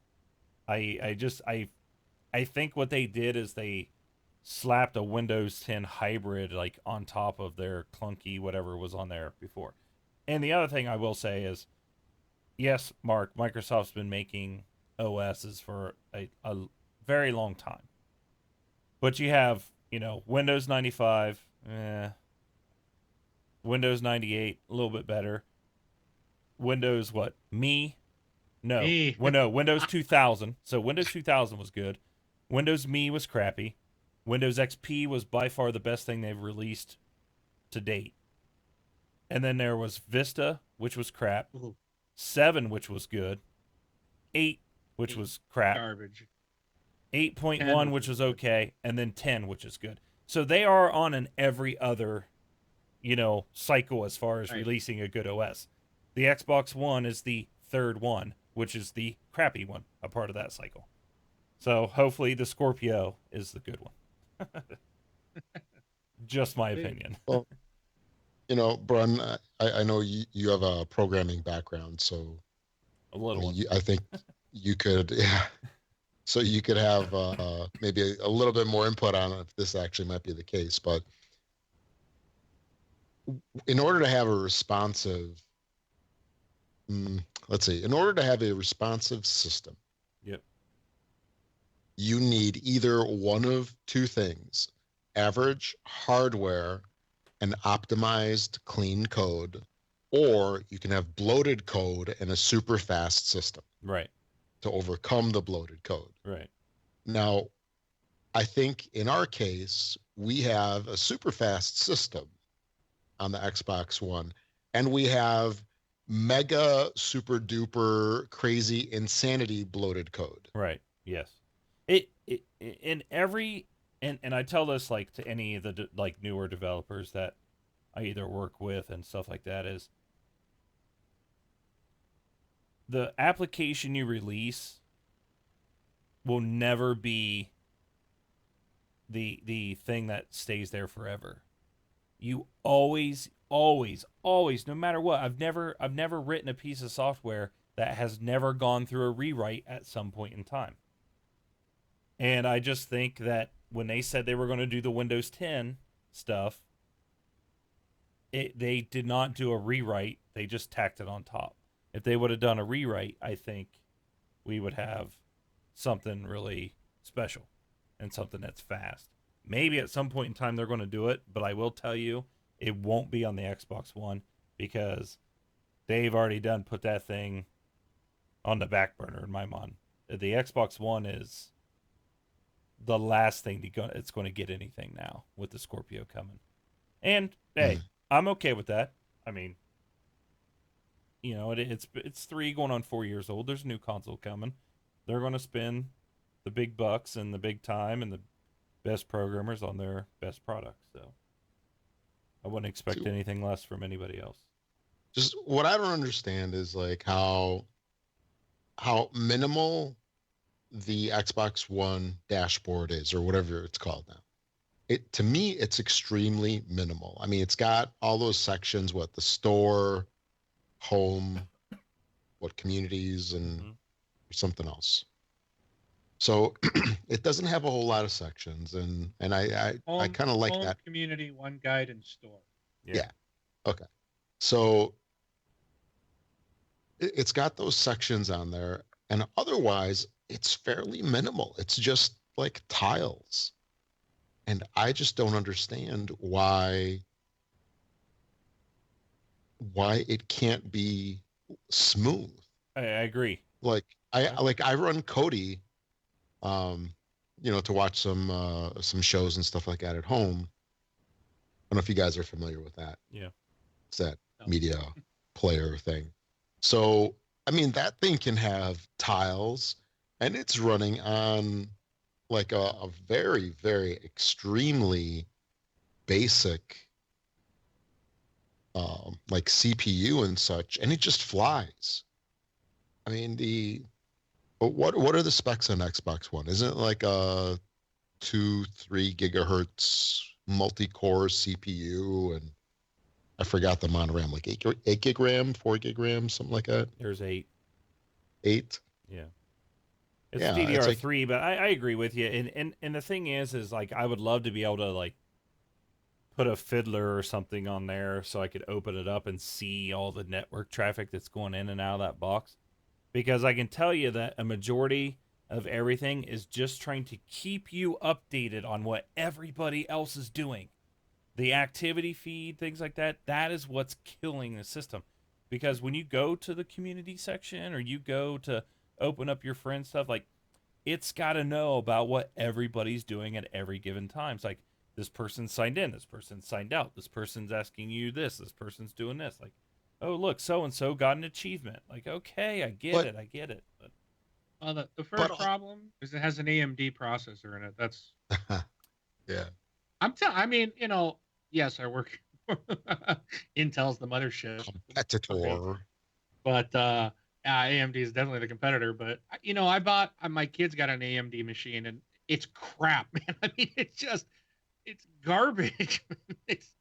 [SPEAKER 1] think what they did is they slapped a Windows 10 hybrid, like, on top of their clunky whatever was on there before. And the other thing I will say is, yes, Mark, Microsoft's been making OSs for a very long time. But you have, Windows 95, Windows 98, a little bit better. Windows what? Me? No.
[SPEAKER 2] Me.
[SPEAKER 1] Windows 2000. So Windows 2000 was good. Windows Me was crappy. Windows XP was by far the best thing they've released to date. And then there was Vista, which was crap.
[SPEAKER 2] Ooh.
[SPEAKER 1] 7, which was good. 8, which was crap.
[SPEAKER 2] Garbage.
[SPEAKER 1] 8.1, which was okay, and then 10, which is good. So they are on an every other, cycle as far as
[SPEAKER 2] Right.
[SPEAKER 1] releasing a good OS. The Xbox One is the third one, which is the crappy one, a part of that cycle. So hopefully the Scorpio is the good one. Just my opinion.
[SPEAKER 3] Brun, I know you have a programming background, so
[SPEAKER 1] A little one.
[SPEAKER 3] I think you could, yeah. So you could have maybe a little bit more input on if this actually might be the case. But in order to have a responsive, in order to have a responsive system,
[SPEAKER 1] Yep.
[SPEAKER 3] you need either one of two things: average hardware and optimized clean code, or you can have bloated code and a super fast system
[SPEAKER 1] Right.
[SPEAKER 3] to overcome the bloated code.
[SPEAKER 1] Right.
[SPEAKER 3] Now, I think in our case, we have a super fast system on the Xbox One, and we have mega super duper crazy insanity bloated code.
[SPEAKER 1] Right. Yes. It in every and I tell this like to any of the like newer developers that I either work with and stuff like that is the application you release will never be the thing that stays there forever. You always no matter what. I've never written a piece of software that has never gone through a rewrite at some point in time. And I just think that when they said they were going to do the Windows 10 stuff, they did not do a rewrite. They just tacked it on top. If they would have done a rewrite, I think we would have something really special and something that's fast. Maybe at some point in time they're going to do it, but I will tell you, It won't be on the Xbox One because they've already put that thing on the back burner in my mind. The Xbox One is the last thing it's going to get anything now with the Scorpio coming. And hey, I'm okay with that. I mean, you know, it's 3 going on 4 years old. There's a new console coming. They're going to spend the big bucks and the big time and the best programmers on their best product. So I wouldn't expect anything less from anybody else.
[SPEAKER 3] Just what I don't understand is like how minimal the Xbox One dashboard is, or whatever it's called now. To me, it's extremely minimal. I mean, it's got all those sections, what the store, home, what communities, and something else. So it doesn't have a whole lot of sections, and I kind of like
[SPEAKER 2] home,
[SPEAKER 3] that.
[SPEAKER 2] Community, one guide, and store.
[SPEAKER 3] Yeah. Okay. So it's got those sections on there, and otherwise it's fairly minimal. It's just like tiles. And I just don't understand why it can't be smooth.
[SPEAKER 1] I agree.
[SPEAKER 3] Like I run Kodi, to watch some shows and stuff like that at home. I don't know if you guys are familiar with that.
[SPEAKER 1] Yeah.
[SPEAKER 3] It's that media player thing. So, I mean, that thing can have tiles, and it's running on like a very, very extremely basic like CPU and such, and it just flies. I mean, what are the specs on Xbox One? Isn't it like a 2-3 gigahertz multi-core CPU, and I forgot the amount of RAM, like 8 gig RAM, 4 gig RAM, something like that.
[SPEAKER 1] There's 8.
[SPEAKER 3] 8?
[SPEAKER 1] Yeah. It's
[SPEAKER 3] Yeah,
[SPEAKER 1] DDR3, but I agree with you. And the thing is like I would love to be able to like put a fiddler or something on there so I could open it up and see all the network traffic that's going in and out of that box. Because I can tell you that a majority of everything is just trying to keep you updated on what everybody else is doing. The activity feed, things like that, that is what's killing the system. Because when you go to the community section or you go to open up your friend stuff, like it's got to know about what everybody's doing at every given time. It's like this person's signed in, this person's signed out, this person's asking you this person's doing this. Like, oh look, so and so got an achievement. Like, okay, I get it. But
[SPEAKER 2] the first problem is it has an AMD processor in it. That's
[SPEAKER 3] yeah.
[SPEAKER 2] I mean, yes, I work. Intel's the mothership.
[SPEAKER 3] Competitor.
[SPEAKER 2] But AMD is definitely the competitor. But I bought my kids got an AMD machine, and it's crap, man. I mean, it's garbage. It's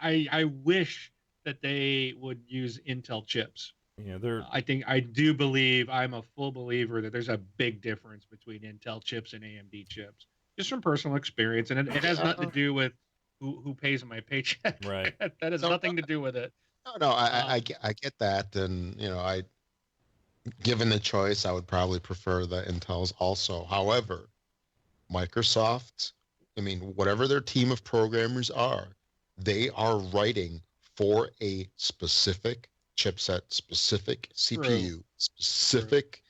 [SPEAKER 2] I wish that they would use Intel chips.
[SPEAKER 1] Yeah,
[SPEAKER 2] I do believe, I'm a full believer that there's a big difference between Intel chips and AMD chips, just from personal experience, and it has nothing to do with who pays my paycheck.
[SPEAKER 1] Right.
[SPEAKER 2] That has nothing to do with it.
[SPEAKER 3] No, I get that, and given the choice, I would probably prefer the Intels also. However, Microsoft, I mean, whatever their team of programmers are, they are writing for a specific chipset, specific CPU, specific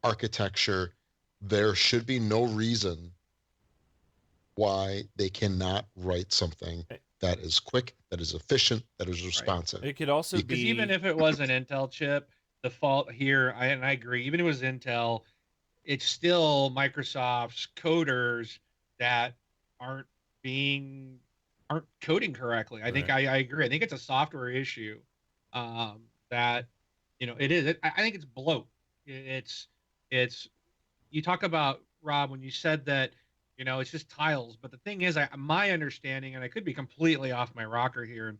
[SPEAKER 3] architecture. There should be no reason why they cannot write something that is quick, that is efficient, that is responsive.
[SPEAKER 1] It could also
[SPEAKER 2] because even if it was an Intel chip, the fault here, I agree, even if it was Intel, it's still Microsoft's coders that aren't coding correctly. I think I agree. I think it's a software issue that it is. I think it's bloat. It's you talk about, Rob, when you said that it's just tiles, but the thing is, my understanding, and I could be completely off my rocker here, and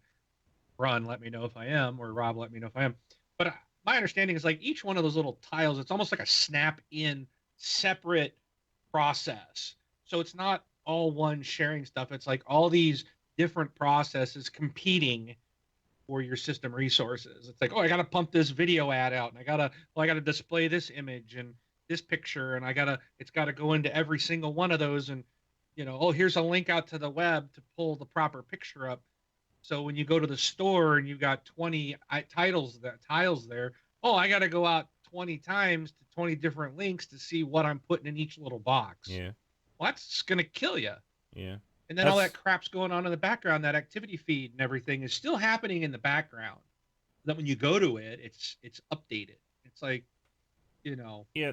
[SPEAKER 2] Ron, let me know if I am, or Rob, let me know if I am, but my understanding is like each one of those little tiles, it's almost like a snap-in separate process. So it's not all one sharing stuff. It's like all these different processes competing for your system resources. It's like, oh, I got to pump this video ad out, and I got to display this image and this picture, and it's got to go into every single one of those. And oh, here's a link out to the web to pull the proper picture up. So when you go to the store and you've got 20 tiles there, oh, I got to go out 20 times to 20 different links to see what I'm putting in each little box.
[SPEAKER 1] Yeah.
[SPEAKER 2] Well, that's going to kill you.
[SPEAKER 1] Yeah.
[SPEAKER 2] And then all that crap's going on in the background, that activity feed and everything is still happening in the background. That when you go to it, it's updated. It's like,
[SPEAKER 1] Yeah,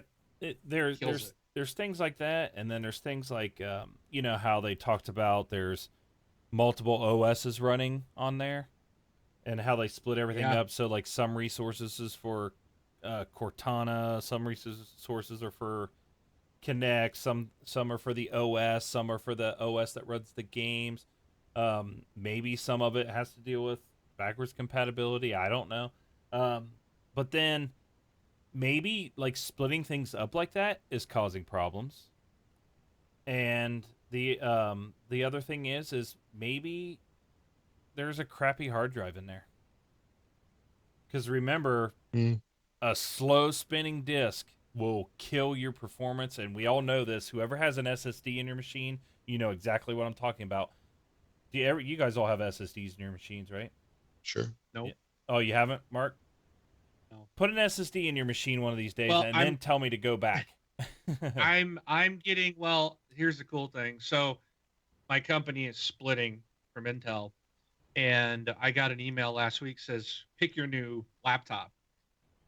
[SPEAKER 1] there's things like that, and then there's things like how they talked about there's multiple OSs running on there, and how they split everything up. So like some resources is for Cortana, some resources are for Kinect, some are for the OS, some are for the OS that runs the games. Maybe some of it has to deal with backwards compatibility. I don't know. But then maybe like splitting things up like that is causing problems. And the other thing is maybe there's a crappy hard drive in there. Because remember, a slow spinning disk will kill your performance, and we all know this. Whoever has an SSD in your machine, you know exactly what I'm talking about. You guys all have SSDs in your machines, right?
[SPEAKER 3] Sure.
[SPEAKER 2] Nope.
[SPEAKER 1] Yeah. Oh, you haven't, Mark?
[SPEAKER 2] No.
[SPEAKER 1] Put an SSD in your machine one of these days, then tell me to go back.
[SPEAKER 2] I'm getting, here's the cool thing. So my company is splitting from Intel, and I got an email last week says pick your new laptop.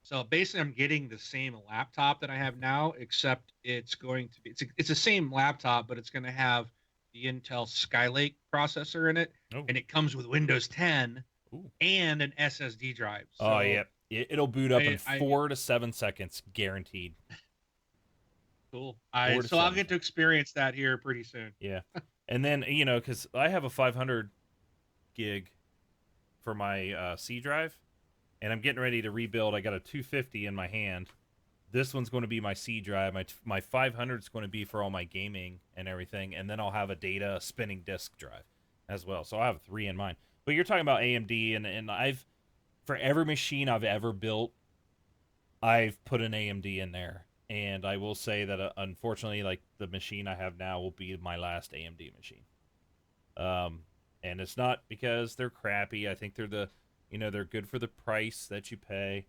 [SPEAKER 2] So basically I'm getting the same laptop that I have now, except it's going to be it's the same laptop, but it's going to have the Intel Skylake processor in it, and it comes with Windows 10 and an SSD drive. So
[SPEAKER 1] yeah. It'll boot up in 4 to 7 seconds, guaranteed.
[SPEAKER 2] Cool. I'll get to experience that here pretty soon.
[SPEAKER 1] Yeah. And then, because I have a 500 gig for my C drive, and I'm getting ready to rebuild. I got a 250 in my hand. This one's going to be my C drive. My 500 is going to be for all my gaming and everything, and then I'll have a data spinning disk drive as well. So I have 3 in mine. But you're talking about AMD, and for every machine I've ever built, I've put an AMD in there. And I will say that unfortunately, like the machine I have now will be my last AMD machine. And it's not because they're crappy. I think they're they're good for the price that you pay.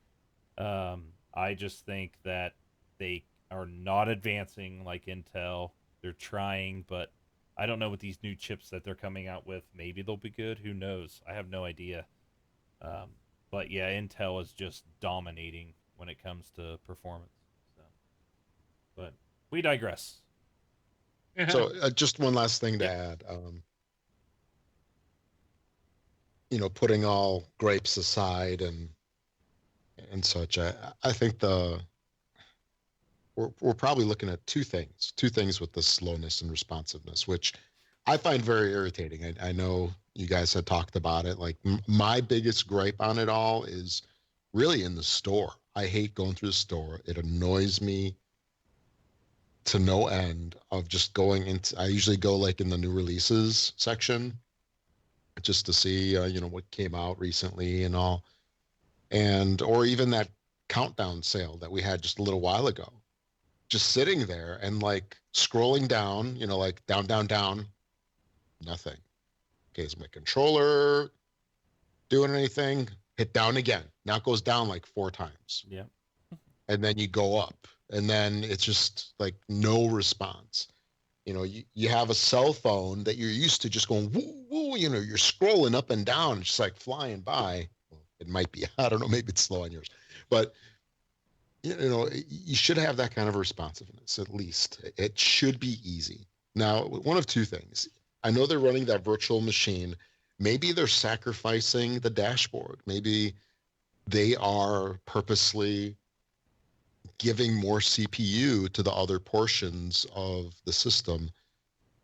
[SPEAKER 1] I just think that they are not advancing like Intel. They're trying, but I don't know what these new chips that they're coming out with. Maybe they'll be good. Who knows? I have no idea. But yeah, Intel is just dominating when it comes to performance. So, but we digress.
[SPEAKER 3] So just one last thing to add. Putting all grapes aside and such, I think we're probably looking at two things with the slowness and responsiveness, which I find very irritating. I know you guys had talked about it. Like my biggest gripe on it all is really in the store. I hate going through the store. It annoys me to no end of just going into. I usually go like in the new releases section just to see what came out recently and all, or even that countdown sale that we had just a little while ago. Just sitting there and like scrolling down, like down, nothing. Okay, is my controller doing anything? Hit down again. Now it goes down like 4 times.
[SPEAKER 1] Yeah.
[SPEAKER 3] And then you go up, and then it's just like no response. You have a cell phone that you're used to just going woo, woo, you're scrolling up and down, just like flying by. Well, it might be, I don't know, maybe it's slow on yours, but you should have that kind of responsiveness. At least it should be easy. Now, one of two things. I know they're running that virtual machine. Maybe they're sacrificing the dashboard. Maybe they are purposely giving more CPU to the other portions of the system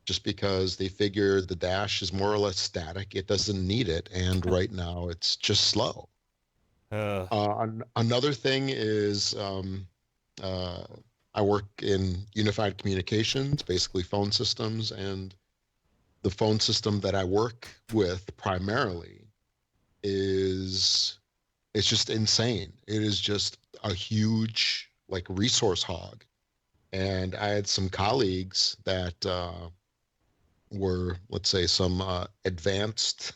[SPEAKER 3] just because they figure the dash is more or less static. It doesn't need it. And right now it's just slow. Another thing is I work in unified communications, basically phone systems, and the phone system that I work with primarily it's just insane. It is just a huge resource hog. And I had some colleagues that were, let's say, some advanced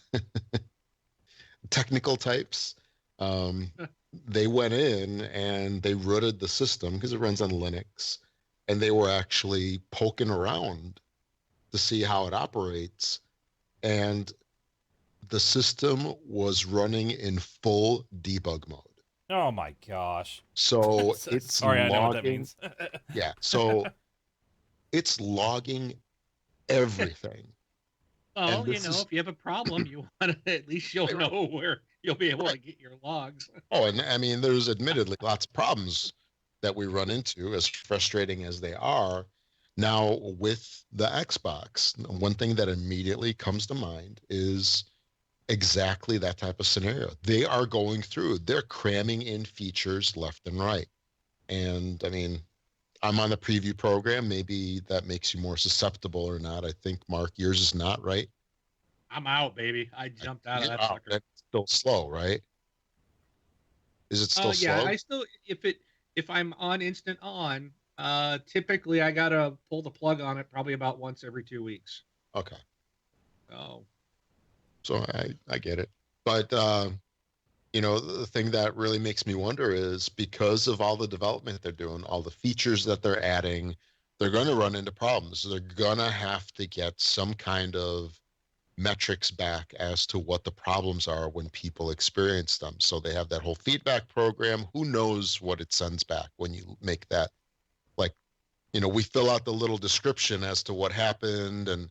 [SPEAKER 3] technical types. Um, they went in and they rooted the system because it runs on Linux, and they were actually poking around to see how it operates. And the system was running in full debug mode.
[SPEAKER 1] Oh my gosh.
[SPEAKER 3] So it's
[SPEAKER 1] Sorry, I know what that
[SPEAKER 3] logging.
[SPEAKER 1] means.
[SPEAKER 3] Yeah. So it's logging everything.
[SPEAKER 2] Well,
[SPEAKER 3] And this is,
[SPEAKER 2] if you have a problem, you want to at least you'll
[SPEAKER 3] right,
[SPEAKER 2] know where you'll be able
[SPEAKER 3] right.
[SPEAKER 2] to get your logs.
[SPEAKER 3] Oh, and I mean, there's admittedly lots of problems that we run into, as frustrating as they are. Now, with the Xbox, one thing that immediately comes to mind is exactly that type of scenario. They are going through, they're cramming in features left and right. And I mean, I'm on the preview program. Maybe that makes you more susceptible or not. I think, Mark, yours is not, right?
[SPEAKER 2] I'm out, baby. I jumped out of that
[SPEAKER 3] Oh,
[SPEAKER 2] sucker.
[SPEAKER 3] that's still slow, right? Is it still
[SPEAKER 2] Yeah,
[SPEAKER 3] slow?
[SPEAKER 2] I still if I'm on instant on, typically I gotta pull the plug on it probably about once every 2 weeks.
[SPEAKER 3] Okay.
[SPEAKER 2] So
[SPEAKER 3] So I get it. But the thing that really makes me wonder is because of all the development they're doing, all the features that they're adding, they're going to run into problems. They're going to have to get some kind of metrics back as to what the problems are when people experience them. So they have that whole feedback program. Who knows what it sends back when you make that? Like, we fill out the little description as to what happened, and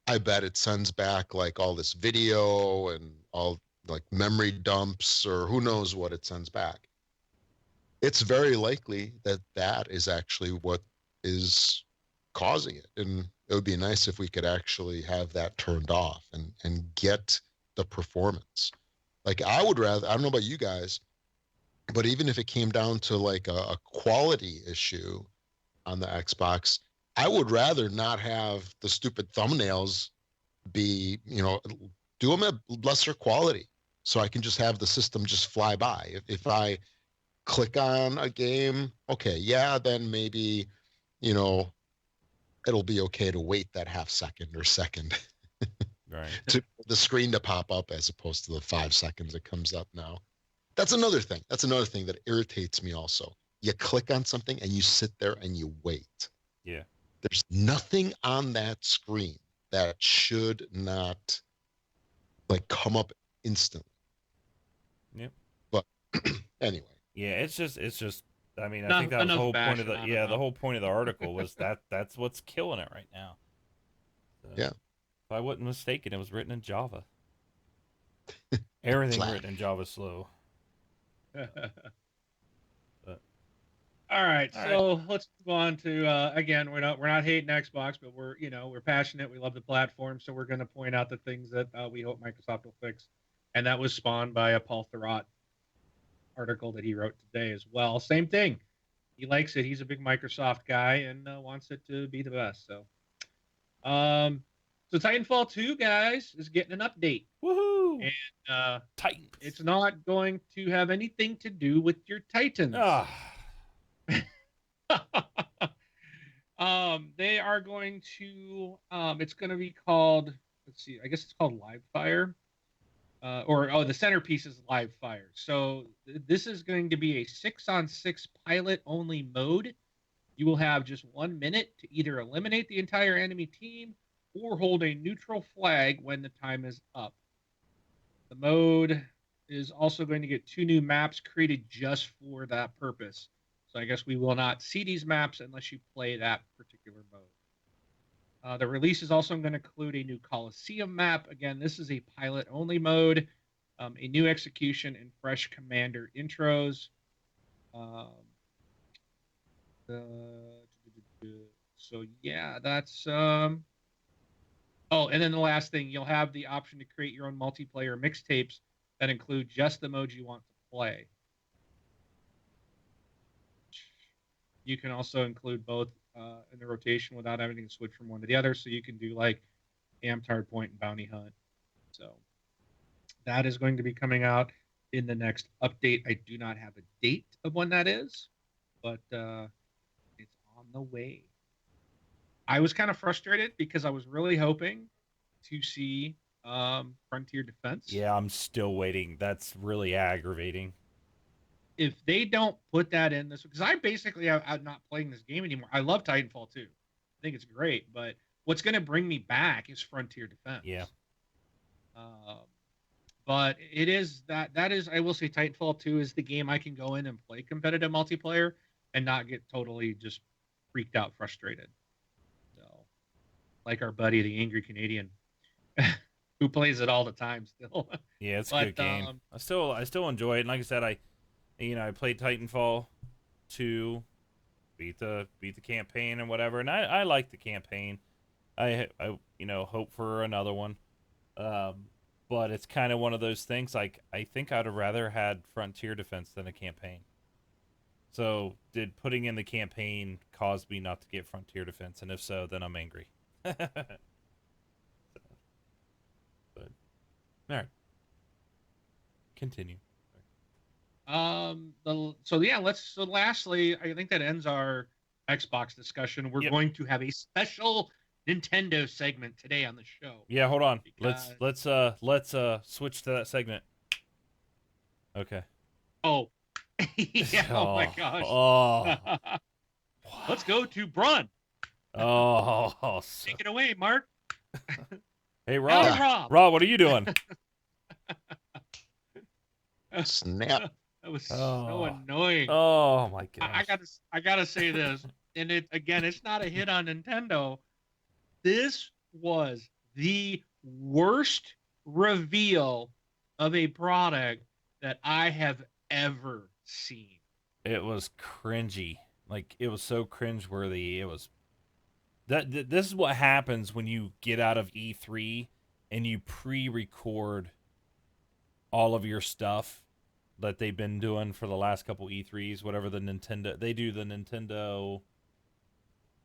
[SPEAKER 3] I bet it sends back like all this video and all like memory dumps, or who knows what it sends back. It's very likely that that is actually what is causing it. And it would be nice if we could actually have that turned off and get the performance. Like I would rather, I don't know about you guys, but even if it came down to like a quality issue on the Xbox, I would rather not have the stupid thumbnails be, do them at lesser quality so I can just have the system just fly by. If I click on a game, okay, yeah, then maybe, you know, it'll be okay to wait that half second or second
[SPEAKER 1] Right.
[SPEAKER 3] to the screen to pop up as opposed to the 5 seconds it comes up now. That's another thing. That's another thing that irritates me also. You click on something and you sit there and you wait.
[SPEAKER 1] Yeah.
[SPEAKER 3] There's nothing on that screen that should not like come up instantly.
[SPEAKER 1] Yep.
[SPEAKER 3] But anyway.
[SPEAKER 1] Yeah, it's just I mean, I think that was the whole point of the whole point of the article was that's what's killing it right now. So,
[SPEAKER 3] yeah.
[SPEAKER 1] If I wasn't mistaken, it was written in Java. Everything written in Java is slow.
[SPEAKER 2] But, all right, so let's move on to again, we're not hating Xbox, but we're passionate. We love the platform, so we're going to point out the things that we hope Microsoft will fix, and that was spawned by a Paul Thurrott article that he wrote today as well. Same thing. He likes it. He's a big Microsoft guy and wants it to be the best. So, so Titanfall 2, guys, is getting an update.
[SPEAKER 1] Woohoo!
[SPEAKER 2] And
[SPEAKER 1] Titans.
[SPEAKER 2] It's not going to have anything to do with your Titans. They are going to. It's going to be called. Let's see. I guess it's called Live Fire. The centerpiece is Live Fire. So this is going to be a 6-on-6 pilot-only mode. You will have just 1 minute to either eliminate the entire enemy team or hold a neutral flag when the time is up. The mode is also going to get 2 new maps created just for that purpose. So I guess we will not see these maps unless you play that particular mode. The release is also going to include a new Coliseum map. Again, this is a pilot-only mode, a new execution, and fresh commander intros. So yeah, that's. Oh, and then the last thing, you'll have the option to create your own multiplayer mixtapes that include just the modes you want to play. You can also include both in the rotation without having to switch from one to the other. So you can do like Amped Hardpoint and Bounty Hunt. So that is going to be coming out in the next update. I do not have a date of when that is, but it's on the way. I was kind of frustrated because I was really hoping to see Frontier Defense.
[SPEAKER 1] Yeah, I'm still waiting. That's really aggravating.
[SPEAKER 2] If they don't put that in this, because I basically I'm not playing this game anymore. I love Titanfall 2. I think it's great, but what's going to bring me back is Frontier Defense.
[SPEAKER 1] Yeah.
[SPEAKER 2] But it is that is, I will say, Titanfall 2 is the game I can go in and play competitive multiplayer and not get totally just freaked out, frustrated. So, like our buddy, the Angry Canadian, who plays it all the time still.
[SPEAKER 1] Yeah, it's a good game. I still enjoy it. And like I said, I played Titanfall 2, beat the campaign and whatever, and I like the campaign. I hope for another one. But it's kind of one of those things, like, I think I'd have rather had Frontier Defense than a campaign. So, did putting in the campaign cause me not to get Frontier Defense? And if so, then I'm angry. But, all right. Continue.
[SPEAKER 2] So lastly, I think that ends our Xbox discussion. We're going to have a special Nintendo segment today on the show.
[SPEAKER 1] Yeah, hold on. Let's switch to that segment. Okay.
[SPEAKER 2] Oh. Yeah, oh my gosh.
[SPEAKER 1] Oh.
[SPEAKER 2] Let's go to Brun.
[SPEAKER 1] Oh.
[SPEAKER 2] Take it away, Mark.
[SPEAKER 1] Hey, Rob.
[SPEAKER 2] Hey, Rob.
[SPEAKER 1] Rob, what are you doing?
[SPEAKER 3] Snap.
[SPEAKER 2] That was so annoying.
[SPEAKER 1] Oh my gosh.
[SPEAKER 2] I gotta say this, and it's not a hit on Nintendo. This was the worst reveal of a product that I have ever seen.
[SPEAKER 1] It was cringy. Like, it was so cringeworthy. It was this is what happens when you get out of E3 and you pre-record all of your stuff that they've been doing for the last couple E3s, whatever the Nintendo, they do the Nintendo,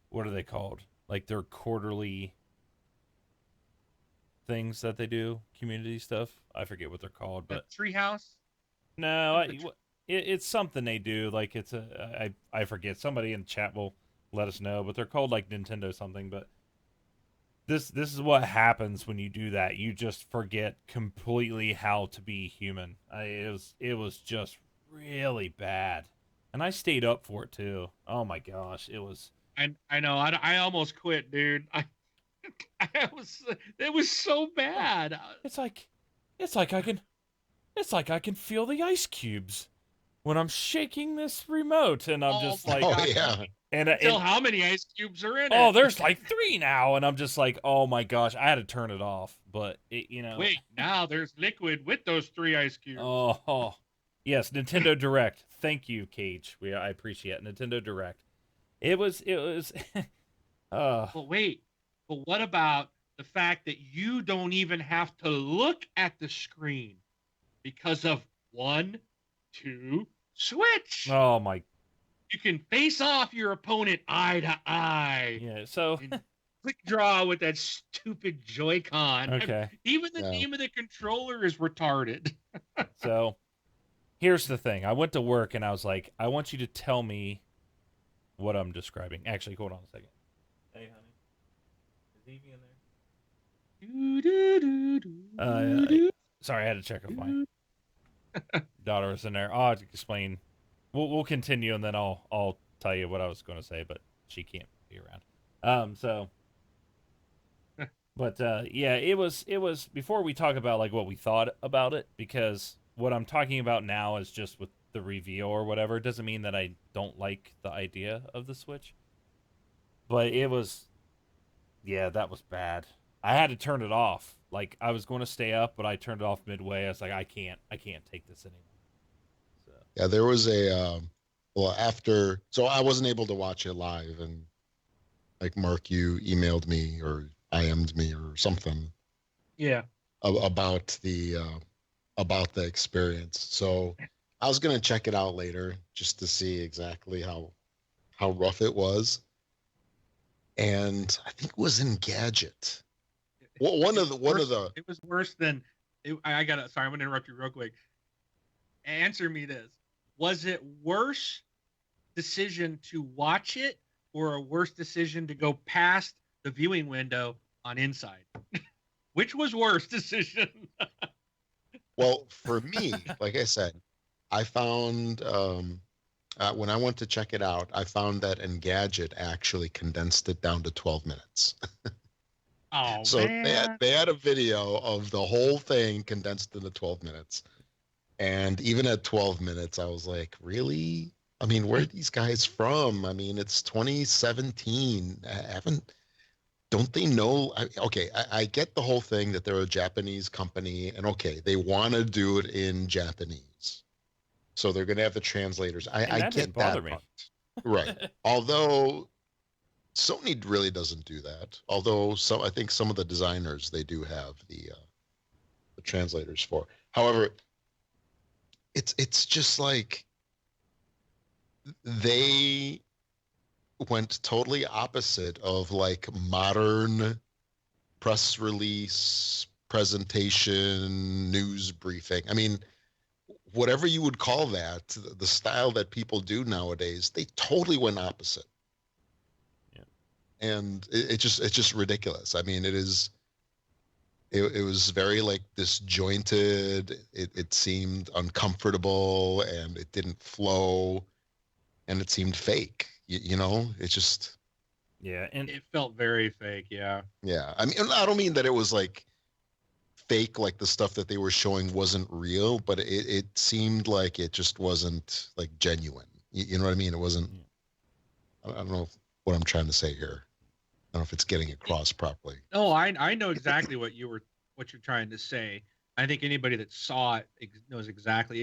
[SPEAKER 1] what are they called? Like their quarterly things that they do, community stuff. I forget what they're called, but
[SPEAKER 2] Treehouse.
[SPEAKER 1] No, it's something they do. Like I forget. Somebody in the chat will let us know, but they're called like Nintendo something. But this is what happens when you do that. You just forget completely how to be human. It was just really bad, and I stayed up for it too. Oh my gosh, it was.
[SPEAKER 2] I know. I almost quit, dude. It was so bad.
[SPEAKER 1] It's like I can feel the ice cubes when I'm shaking this remote, and I'm just like,
[SPEAKER 3] oh yeah.
[SPEAKER 2] And how many ice cubes are in it?
[SPEAKER 1] Oh, there's like 3 now, and I'm just like, oh my gosh, I had to turn it off. But
[SPEAKER 2] wait, now there's liquid with those 3 ice cubes.
[SPEAKER 1] Oh, yes, Nintendo Direct. Thank you, Cage. I appreciate it. Nintendo Direct. It was.
[SPEAKER 2] But wait, but what about the fact that you don't even have to look at the screen because of 1, 2, switch?
[SPEAKER 1] Oh my.
[SPEAKER 2] You can face off your opponent eye to eye.
[SPEAKER 1] Yeah, so
[SPEAKER 2] quick draw with that stupid Joy-Con.
[SPEAKER 1] Okay.
[SPEAKER 2] Even the name of the controller is retarded.
[SPEAKER 1] So, here's the thing. I went to work and I was like, I want you to tell me what I'm describing. Actually, hold on a second. Hey, honey. Is Evie in there? Sorry, I had to check if my daughter was in there. I'll explain. We'll continue, and then I'll tell you what I was going to say, but she can't be around. Yeah, it was before we talk about like what we thought about it, because what I'm talking about now is just with the reveal or whatever. It doesn't mean that I don't like the idea of the Switch, but it was, yeah, that was bad. I had to turn it off. Like, I was going to stay up, but I turned it off midway. I was like, I can't take this anymore.
[SPEAKER 3] Yeah, there was so I wasn't able to watch it live, and like Mark, you emailed me or IM'd me or something.
[SPEAKER 2] Yeah.
[SPEAKER 3] About the experience. So I was gonna check it out later just to see exactly how rough it was. And I think it was Engadget. Well, one of the.
[SPEAKER 2] It was worse than. Sorry, I'm gonna interrupt you real quick. Answer me this: was it worse decision to watch it or a worse decision to go past the viewing window on Inside? Which was worse decision?
[SPEAKER 3] Well, for me, like I said, I found when I went to check it out, I found that Engadget actually condensed it down to 12 minutes.
[SPEAKER 2] Oh
[SPEAKER 3] So
[SPEAKER 2] man.
[SPEAKER 3] they had a video of the whole thing condensed into 12 minutes. And even at 12 minutes, I was like, really? I mean, where are these guys from? I mean, it's 2017. Don't they know? Okay, I get the whole thing that they're a Japanese company, and okay, they want to do it in Japanese. So they're going to have the translators.
[SPEAKER 1] And
[SPEAKER 3] I
[SPEAKER 1] that
[SPEAKER 3] get
[SPEAKER 1] didn't bother
[SPEAKER 3] that
[SPEAKER 1] me.
[SPEAKER 3] part. Right. Although Sony really doesn't do that. Although I think some of the designers, they do have the translators for. However, it's just like they went totally opposite of like modern press release, presentation, news briefing. I mean, whatever you would call that, the style that people do nowadays, they totally went opposite.
[SPEAKER 1] Yeah.
[SPEAKER 3] And it's just ridiculous. I mean, it was very like disjointed. It seemed uncomfortable and it didn't flow and it seemed fake. You know, it just,
[SPEAKER 1] Yeah, and
[SPEAKER 2] It felt very fake. Yeah.
[SPEAKER 3] yeah. I mean, I don't mean that it was like fake, like the stuff that they were showing wasn't real, but it seemed like it just wasn't like genuine. You know what I mean? It wasn't. I don't know what I'm trying to say here. I don't know if it's getting across properly.
[SPEAKER 2] No, I know exactly what you're trying to say. I think anybody that saw it knows exactly.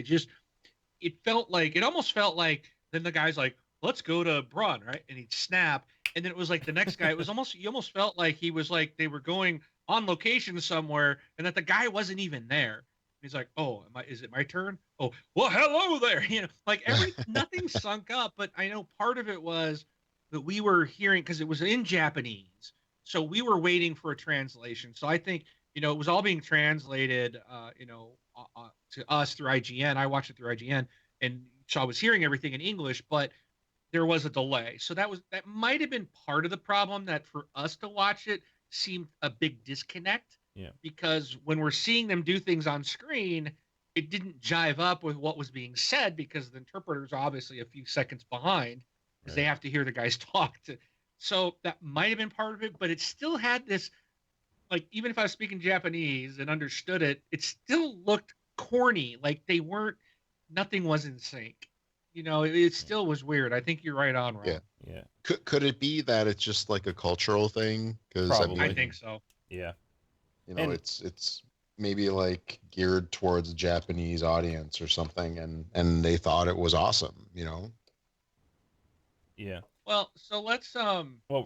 [SPEAKER 2] It almost felt like then the guy's like, let's go to Braun, right? And he'd snap. And then it was like the next guy, you almost felt like he was like they were going on location somewhere and that the guy wasn't even there. He's like, oh, is it my turn? Oh, well, hello there. Like nothing sunk up, but I know part of it was that we were hearing because it was in Japanese. So we were waiting for a translation. So I think, it was all being translated, to us through IGN. I watched it through IGN, and so I was hearing everything in English, but there was a delay. So that might have been part of the problem that for us to watch it seemed a big disconnect.
[SPEAKER 1] Yeah.
[SPEAKER 2] Because when we're seeing them do things on screen, it didn't jive up with what was being said because the interpreter's obviously a few seconds behind because they have to hear the guys talk to. So that might have been part of it, but it still had this, like, even if I was speaking Japanese and understood it, it still looked corny. Like nothing was in sync. It still was weird. I think you're right on, Ron.
[SPEAKER 3] Yeah.
[SPEAKER 1] yeah,
[SPEAKER 3] Could it be that it's just like a cultural thing? Because I
[SPEAKER 1] Probably.
[SPEAKER 3] mean,
[SPEAKER 2] I think so.
[SPEAKER 1] yeah.
[SPEAKER 3] and it's maybe like geared towards a Japanese audience or something, and they thought it was awesome.
[SPEAKER 1] Yeah.
[SPEAKER 2] Well, so let's so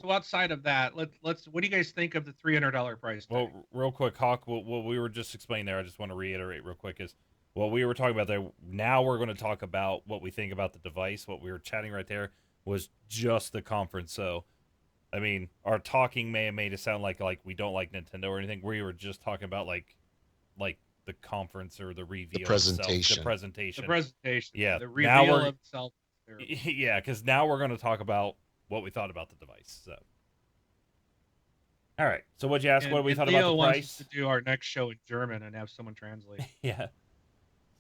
[SPEAKER 2] outside of that, let's what do you guys think of the $300 price tag?
[SPEAKER 1] Well, real quick, Hawk, what we were just explaining there, I just want to reiterate real quick is what we were talking about there. Now we're going to talk about what we think about the device. What we were chatting right there was just the conference. So, I mean, our talking may have made it sound like we don't like Nintendo or anything. We were just talking about like the conference or the reveal,
[SPEAKER 3] presentation.
[SPEAKER 1] the presentation.
[SPEAKER 2] The presentation.
[SPEAKER 1] Yeah.
[SPEAKER 2] The
[SPEAKER 1] Now
[SPEAKER 2] reveal
[SPEAKER 1] we're-
[SPEAKER 2] of itself.
[SPEAKER 1] Yeah, because now we're going to talk about what we thought about the device. So, all right. So, what'd you ask?
[SPEAKER 2] And,
[SPEAKER 1] what we
[SPEAKER 2] and
[SPEAKER 1] thought
[SPEAKER 2] Leo
[SPEAKER 1] about the
[SPEAKER 2] wants
[SPEAKER 1] price?
[SPEAKER 2] us to do our next show in German and have someone translate.
[SPEAKER 1] Yeah.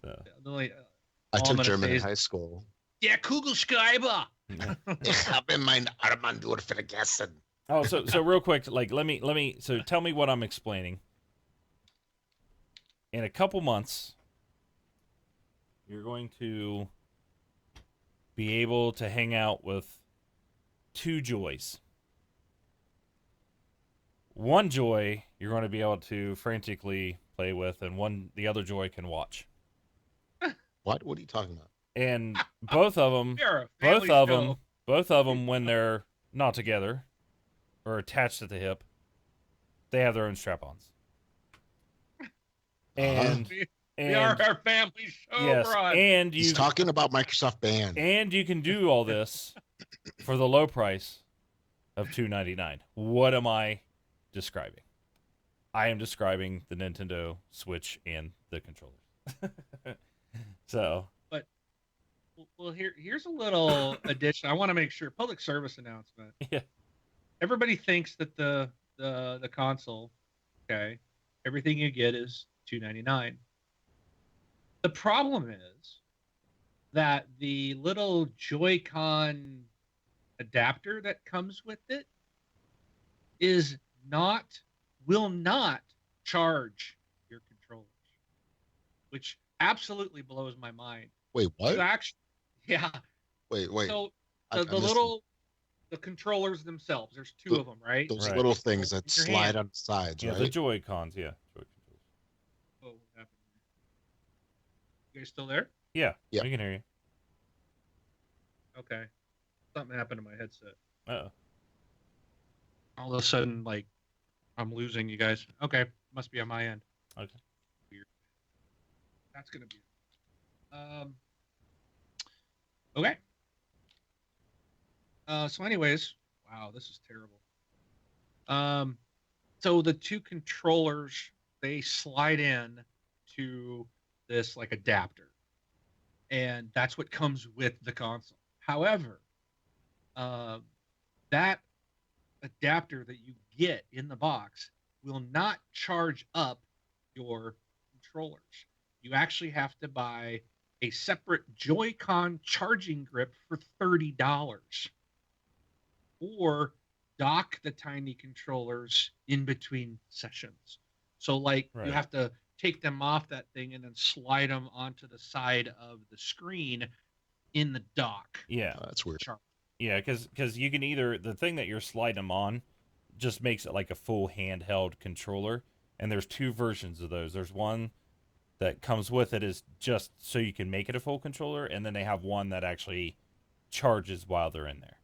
[SPEAKER 1] So,
[SPEAKER 2] The only,
[SPEAKER 3] I
[SPEAKER 2] all I'm
[SPEAKER 3] took
[SPEAKER 2] gonna
[SPEAKER 3] German
[SPEAKER 2] say
[SPEAKER 3] in
[SPEAKER 2] is,
[SPEAKER 3] high school.
[SPEAKER 2] Der Kugelschreiber.
[SPEAKER 3] Ich habe mein Armbanduhr vergessen.
[SPEAKER 1] oh, so real quick, like let me. So, tell me what I'm explaining. In a couple months, you're going to be able to hang out with two joys. One joy you're going to be able to frantically play with, and the other joy can watch.
[SPEAKER 3] What are you talking about?
[SPEAKER 1] And both of them,
[SPEAKER 2] You're a family
[SPEAKER 1] both
[SPEAKER 2] show.
[SPEAKER 1] of them, when they're not together or attached at the hip, they have their own strap-ons. And
[SPEAKER 2] We are our family show,
[SPEAKER 1] yes,
[SPEAKER 2] Ron.
[SPEAKER 1] and
[SPEAKER 3] He's
[SPEAKER 1] you
[SPEAKER 3] talking about Microsoft Band.
[SPEAKER 1] and you can do all this for the low price of $299. What am I describing? I am describing the Nintendo Switch and the controllers. So,
[SPEAKER 2] Well, here's a little addition. I want to make sure public service announcement.
[SPEAKER 1] Yeah.
[SPEAKER 2] Everybody thinks that the console, okay, everything you get is $299. The problem is that the little Joy-Con adapter that comes with it is not will not charge your controllers, which absolutely blows my mind.
[SPEAKER 3] Wait, what?
[SPEAKER 2] So actually, yeah.
[SPEAKER 3] Wait.
[SPEAKER 2] So
[SPEAKER 3] I
[SPEAKER 2] the
[SPEAKER 3] missed
[SPEAKER 2] little the controllers themselves. There's two of them, right?
[SPEAKER 3] those
[SPEAKER 1] Right.
[SPEAKER 3] little things that
[SPEAKER 2] With your
[SPEAKER 3] slide
[SPEAKER 2] hand.
[SPEAKER 3] on the sides,
[SPEAKER 1] Yeah,
[SPEAKER 3] right?
[SPEAKER 1] the Joy Cons. Yeah. Joy controls.
[SPEAKER 2] Oh, what happened? You guys still there?
[SPEAKER 1] Yeah.
[SPEAKER 3] Yeah.
[SPEAKER 1] We can hear you.
[SPEAKER 2] Okay. Something happened to my headset.
[SPEAKER 1] Uh-oh.
[SPEAKER 2] All of a sudden, like, I'm losing you guys. Okay, must be on my end.
[SPEAKER 1] Okay.
[SPEAKER 2] Weird. That's gonna be. Okay. So, anyways, wow, this is terrible. So the two controllers they slide in to this like adapter, and that's what comes with the console. However, that adapter that you get in the box will not charge up your controllers. You actually have to buy a separate Joy-Con charging grip for $30, or dock the tiny controllers in between sessions. So like
[SPEAKER 1] Right.
[SPEAKER 2] you have to take them off that thing and then slide them onto the side of the screen in the dock.
[SPEAKER 1] Yeah.
[SPEAKER 3] That's weird.
[SPEAKER 2] Charge.
[SPEAKER 1] Yeah, because you can either the thing that you're sliding them on just makes it like a full handheld controller, and there's two versions of those. There's one that comes with it is just so you can make it a full controller, and then they have one that actually charges while they're in there.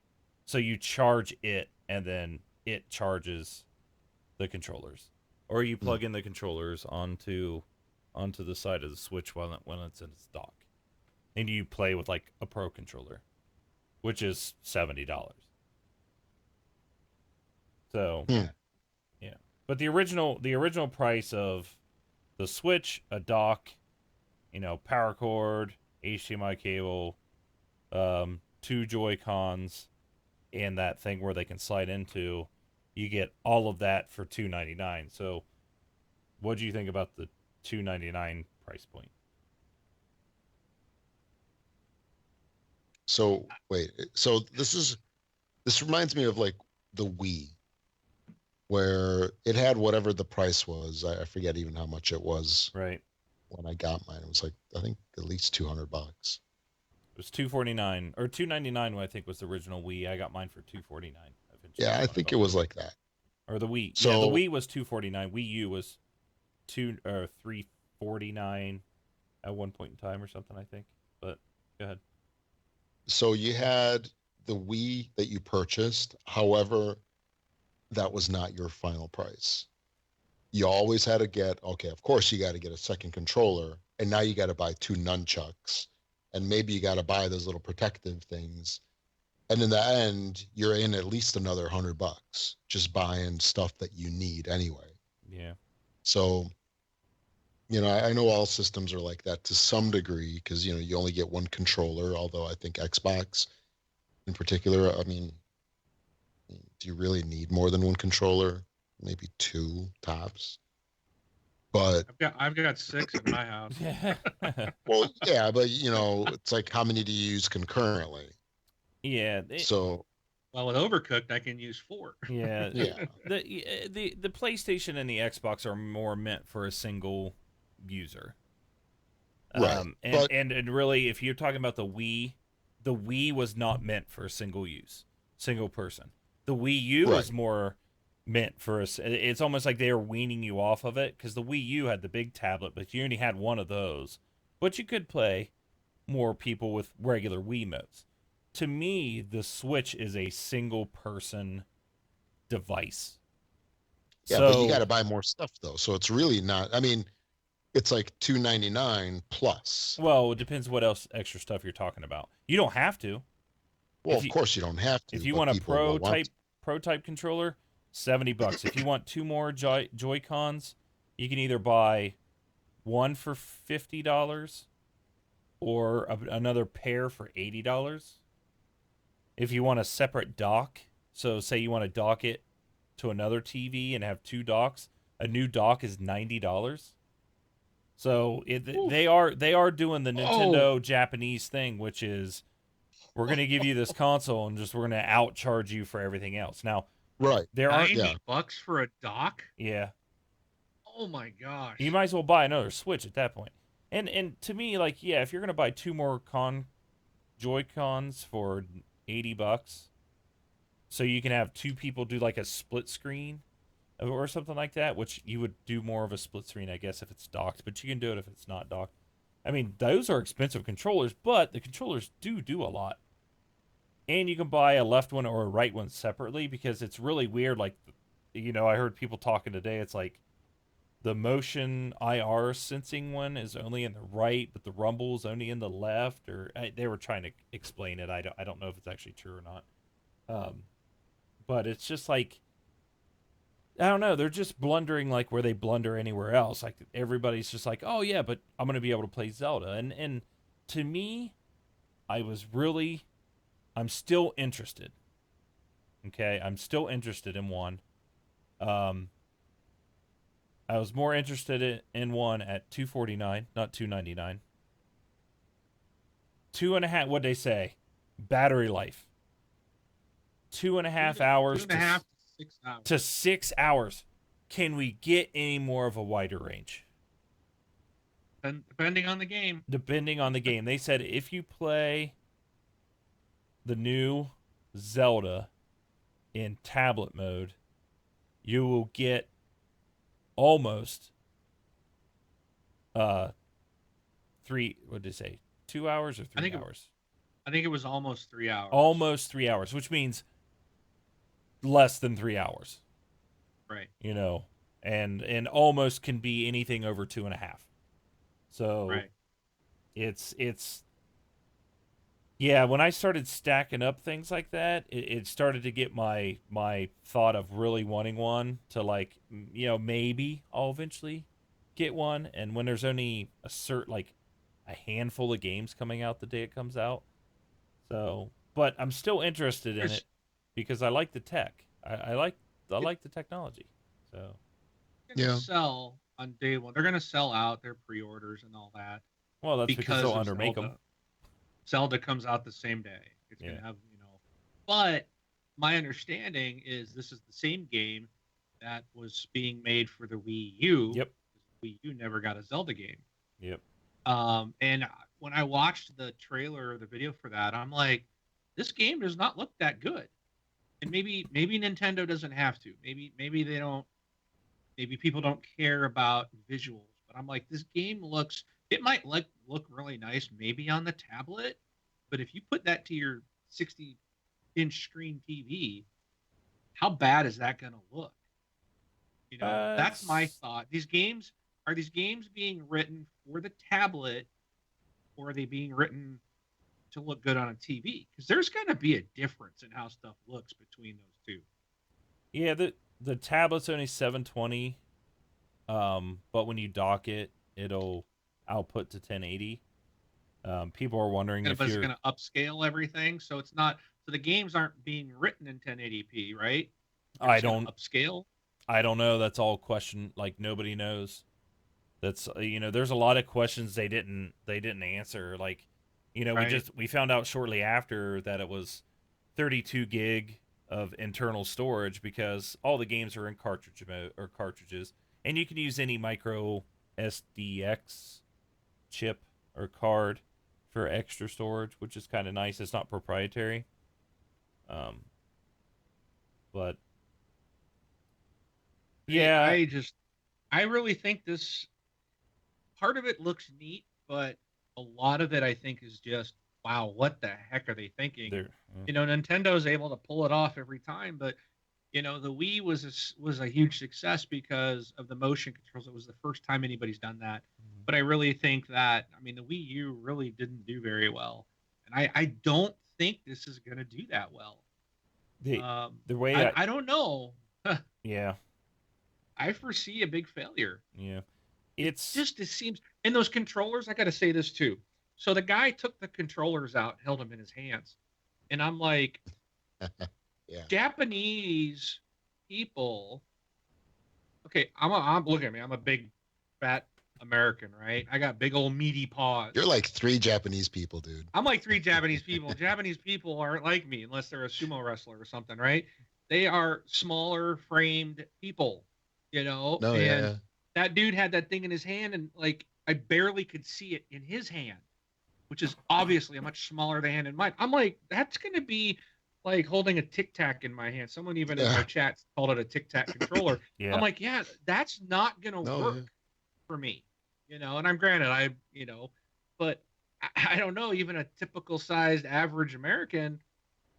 [SPEAKER 1] So you charge it, and then it charges the controllers, or you plug in the controllers onto the side of the Switch when it's in its dock, and you play with like a Pro controller, which is $70. So,
[SPEAKER 3] Hmm.
[SPEAKER 1] yeah. But the original price of the Switch, a dock, power cord, HDMI cable, two Joy Cons, and that thing where they can slide into, you get all of that for $299. So, what do you think about the $299 price point?
[SPEAKER 3] So wait, so this reminds me of like the Wii, where it had whatever the price was. I forget even how much it was
[SPEAKER 1] Right.
[SPEAKER 3] when I got mine. It was like I think at least $200.
[SPEAKER 1] It was $249 or $299 when I think was the original Wii. I got mine for $249.
[SPEAKER 3] Yeah, I think it was like that.
[SPEAKER 1] Or the Wii.
[SPEAKER 3] So-
[SPEAKER 1] Yeah, the Wii was $249. Wii U was $349 at one point in time or something, I think. But go ahead.
[SPEAKER 3] So you had the Wii that you purchased. However, that was not your final price. You always had to get, okay, of course you got to get a second controller, and now you got to buy two nunchucks, and maybe you got to buy those little protective things. And in the end, you're in at least another $100 just buying stuff that you need anyway.
[SPEAKER 1] Yeah.
[SPEAKER 3] So, I know all systems are like that to some degree because, you only get one controller, although I think Xbox in particular, I mean, do you really need more than one controller? Maybe two tops. But,
[SPEAKER 2] I've got 6 in my house.
[SPEAKER 3] well, yeah, but, it's like how many do you use concurrently?
[SPEAKER 1] Yeah.
[SPEAKER 3] So,
[SPEAKER 2] Well, with Overcooked, I can use 4.
[SPEAKER 1] Yeah.
[SPEAKER 3] yeah.
[SPEAKER 1] The PlayStation and the Xbox are more meant for a single user.
[SPEAKER 3] Right,
[SPEAKER 1] And really, if you're talking about the Wii was not meant for a single person. The Wii U was more meant for us. It's almost like they were weaning you off of it because the Wii U had the big tablet, but you only had one of those. But you could play more people with regular Wiimotes. To me, the Switch is a single person device.
[SPEAKER 3] Yeah, but you got to buy more stuff though. So it's really not. I mean, it's like $299 plus.
[SPEAKER 1] Well, it depends what else extra stuff you're talking about. You don't have to.
[SPEAKER 3] Well,
[SPEAKER 1] if
[SPEAKER 3] of
[SPEAKER 1] you-
[SPEAKER 3] course you don't have to.
[SPEAKER 1] If you
[SPEAKER 3] but
[SPEAKER 1] want a
[SPEAKER 3] people will want
[SPEAKER 1] pro type controller, $70. If you want two more Joy Cons, you can either buy one for $50 or another pair for $80. If you want a separate dock, so say you want to dock it to another TV and have two docks, a new dock is $90. So they are doing the Nintendo Japanese thing, which is we're going to give you this console and we're going to outcharge you for everything else. Now,
[SPEAKER 3] Right.
[SPEAKER 1] there are
[SPEAKER 2] $90 for a dock?
[SPEAKER 1] Yeah.
[SPEAKER 2] Oh my gosh.
[SPEAKER 1] You might as well buy another Switch at that point. And to me, like, yeah, if you're gonna buy two more Joy-Cons for $80, so you can have two people do like a split screen or something like that, which you would do more of a split screen, I guess, if it's docked, but you can do it if it's not docked. I mean, those are expensive controllers, but the controllers do a lot. And you can buy a left one or a right one separately, because it's really weird. Like, you know, I heard people talking today. It's like the motion IR sensing one is only in the right, but the rumble is only in the left. Or they were trying to explain it. I don't know if it's actually true or not. But it's just like, I don't know. They're just blundering like where they blunder anywhere else. Like, everybody's just like, oh yeah, but I'm gonna be able to play Zelda. And to me, I'm still interested. Okay, I'm still interested in one. I was more interested in one at $249, not $299. 2.5. What'd they say? Battery life. 2.5 hours.
[SPEAKER 2] 2.5 to 6 hours.
[SPEAKER 1] To 6 hours. Can we get any more of a wider range?
[SPEAKER 2] Depending on the game.
[SPEAKER 1] Depending on the game. They said if you play the new Zelda in tablet mode, you will get almost 2 what did they say? 2 hours or 3 hours?
[SPEAKER 2] I think it was almost 3 hours.
[SPEAKER 1] Almost 3 hours, which means less than 3 hours.
[SPEAKER 2] Right.
[SPEAKER 1] You know, and almost can be anything over 2.5. So
[SPEAKER 2] right.
[SPEAKER 1] It's yeah, when I started stacking up things like that, it started to get my thought of really wanting one to, like, you know, maybe I'll eventually get one. And when there's only a handful of games coming out the day it comes out. So, but I'm still interested in it because I like the tech. I like the technology. So,
[SPEAKER 2] yeah, sell on day one. They're gonna sell out their pre-orders and all that.
[SPEAKER 1] Well, that's because they'll undermake them.
[SPEAKER 2] Zelda comes out the same day. It's gonna have, you know, but my understanding is this is the same game that was being made for the Wii U.
[SPEAKER 1] Yep.
[SPEAKER 2] The Wii U never got a Zelda game.
[SPEAKER 1] Yep.
[SPEAKER 2] And when I watched the trailer or the video for that, I'm like, this game does not look that good. And maybe Nintendo doesn't have to. Maybe they don't. Maybe people don't care about visuals. But I'm like, this game looks. It might look really nice, maybe on the tablet, but if you put that to your 60-inch screen TV, how bad is that going to look? You know, that's my thought. These games being written for the tablet, or are they being written to look good on a TV? Because there's going to be a difference in how stuff looks between those two.
[SPEAKER 1] Yeah, the tablet's only 720, but when you dock it, it'll output to 1080. People are wondering if
[SPEAKER 2] it's going to upscale everything, so it's not. So the games aren't being written in 1080p, right?
[SPEAKER 1] I don't
[SPEAKER 2] upscale.
[SPEAKER 1] I don't know. That's all question. Like, nobody knows. That's, you know, there's a lot of questions they didn't answer. Like, you know,
[SPEAKER 2] right.
[SPEAKER 1] we found out shortly after that it was 32 gig of internal storage because all the games are in cartridge mode or cartridges, and you can use any micro SDX chip or card for extra storage, which is kind of nice. It's not proprietary. But yeah,
[SPEAKER 2] I really think this part of it looks neat, but a lot of it I think is just, wow, what the heck are they thinking? You know, Nintendo's able to pull it off every time, but you know, the Wii was a huge success because of the motion controls. It was the first time anybody's done that. Mm-hmm. But I really think that, I mean, the Wii U really didn't do very well. And I don't think this is going to do that well.
[SPEAKER 1] The way
[SPEAKER 2] I don't know.
[SPEAKER 1] Yeah.
[SPEAKER 2] I foresee a big failure.
[SPEAKER 1] Yeah.
[SPEAKER 2] It seems, and those controllers, I got to say this too. So the guy took the controllers out, held them in his hands, and I'm like,
[SPEAKER 3] Yeah.
[SPEAKER 2] Japanese people. Okay, I'm look at me. I'm a big, fat American, right? I got big old meaty paws.
[SPEAKER 3] You're like 3 Japanese people, dude.
[SPEAKER 2] I'm like 3 Japanese people. Japanese people aren't like me unless they're a sumo wrestler or something, right? They are smaller framed people,
[SPEAKER 3] No,
[SPEAKER 2] and
[SPEAKER 3] yeah.
[SPEAKER 2] that dude had that thing in his hand, and like I barely could see it in his hand, which is obviously a much smaller hand in mine. I'm like, that's gonna be like holding a Tic Tac in my hand. Someone even in
[SPEAKER 3] Yeah.
[SPEAKER 2] our chat called it a Tic Tac controller.
[SPEAKER 1] Yeah.
[SPEAKER 2] I'm like, yeah, that's not gonna
[SPEAKER 3] No,
[SPEAKER 2] work
[SPEAKER 3] yeah.
[SPEAKER 2] for me, And I'm granted, but I don't know. Even a typical sized average American,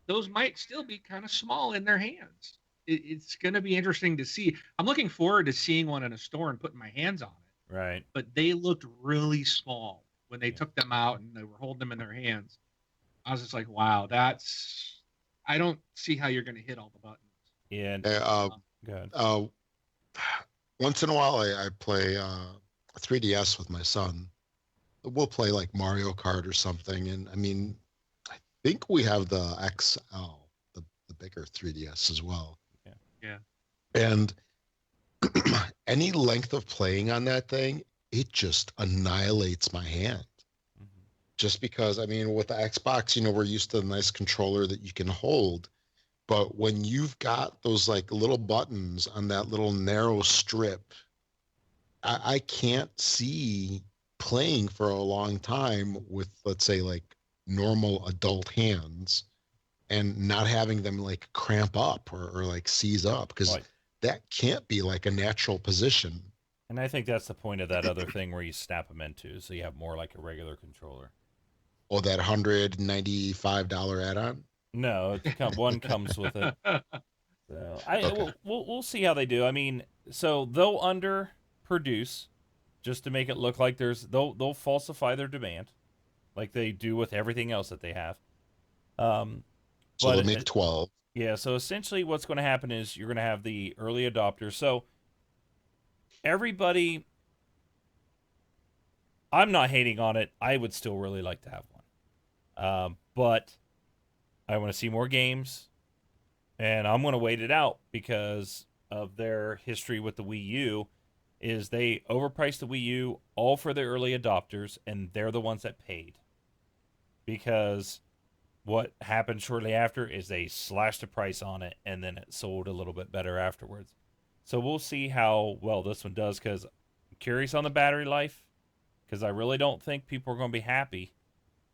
[SPEAKER 2] those might still be kind of small in their hands. It's going to be interesting to see. I'm looking forward to seeing one in a store and putting my hands on it.
[SPEAKER 1] Right.
[SPEAKER 2] But they looked really small when they
[SPEAKER 1] Yeah.
[SPEAKER 2] took them out and they were holding them in their hands. I was just like, wow, I don't see how you're going to hit all the buttons.
[SPEAKER 1] And go ahead.
[SPEAKER 3] Once in a while, I play 3DS with my son. We'll play like Mario Kart or something. And I mean, I think we have the XL, the bigger 3DS as well.
[SPEAKER 2] Yeah.
[SPEAKER 3] And any length of playing on that thing, it just annihilates my hand.
[SPEAKER 1] Mhm.
[SPEAKER 3] Just because, I mean, with the Xbox, we're used to the nice controller that you can hold. But when you've got those like little buttons on that little narrow strip, I can't see playing for a long time with, let's say, like normal adult hands and not having them like cramp up or like seize up, because
[SPEAKER 1] Right.
[SPEAKER 3] that can't be like a natural position.
[SPEAKER 1] And I think that's the point of that other thing where you snap them into, so you have more like a regular controller.
[SPEAKER 3] Or that $195 add-on.
[SPEAKER 1] No, one comes with it. So
[SPEAKER 3] Okay.
[SPEAKER 1] we'll see how they do. I mean, so they'll underproduce just to make it look like they'll falsify their demand, like they do with everything else that they have.
[SPEAKER 3] So
[SPEAKER 1] But
[SPEAKER 3] they'll make 12.
[SPEAKER 1] yeah, so essentially what's going to happen is you're going to have the early adopters. So everybody, I'm not hating on it. I would still really like to have one. But I want to see more games, and I'm going to wait it out because of their history with the Wii U. Is they overpriced the Wii U all for the early adopters, and they're the ones that paid. Because what happened shortly after is they slashed the price on it, and then it sold a little bit better afterwards. So we'll see how well this one does, because I'm curious on the battery life, because I really don't think people are going to be happy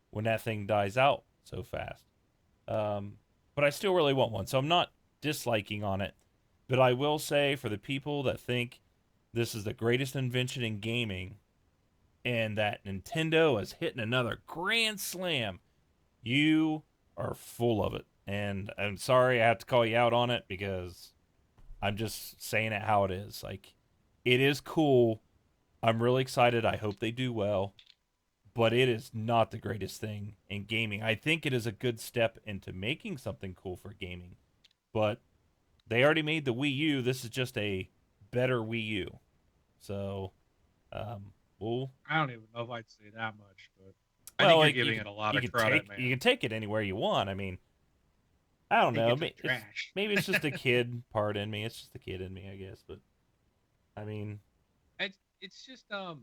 [SPEAKER 1] when that thing dies out so fast. But I still really want one, so I'm not disliking on it. But I will say, for the people that think this is the greatest invention in gaming and that Nintendo is hitting another grand slam, you are full of it. And I'm sorry I have to call you out on it, because I'm just saying it how it is. Like, it is cool. I'm really excited. I hope they do well. But it is not the greatest thing in gaming. I think it is a good step into making something cool for gaming. But they already made the Wii U. This is just a better Wii U. So, we'll.
[SPEAKER 2] I don't even know if I'd say that much, but I
[SPEAKER 1] Well,
[SPEAKER 2] think
[SPEAKER 1] like,
[SPEAKER 2] you're giving it a lot
[SPEAKER 1] you
[SPEAKER 2] of
[SPEAKER 1] can
[SPEAKER 2] credit,
[SPEAKER 1] you
[SPEAKER 2] man.
[SPEAKER 1] can take it anywhere you want. I mean, I don't
[SPEAKER 2] Take
[SPEAKER 1] know.
[SPEAKER 2] it to the trash.
[SPEAKER 1] Maybe it's just a kid part in me. It's just a kid in me, I guess. But I mean,
[SPEAKER 2] It's just I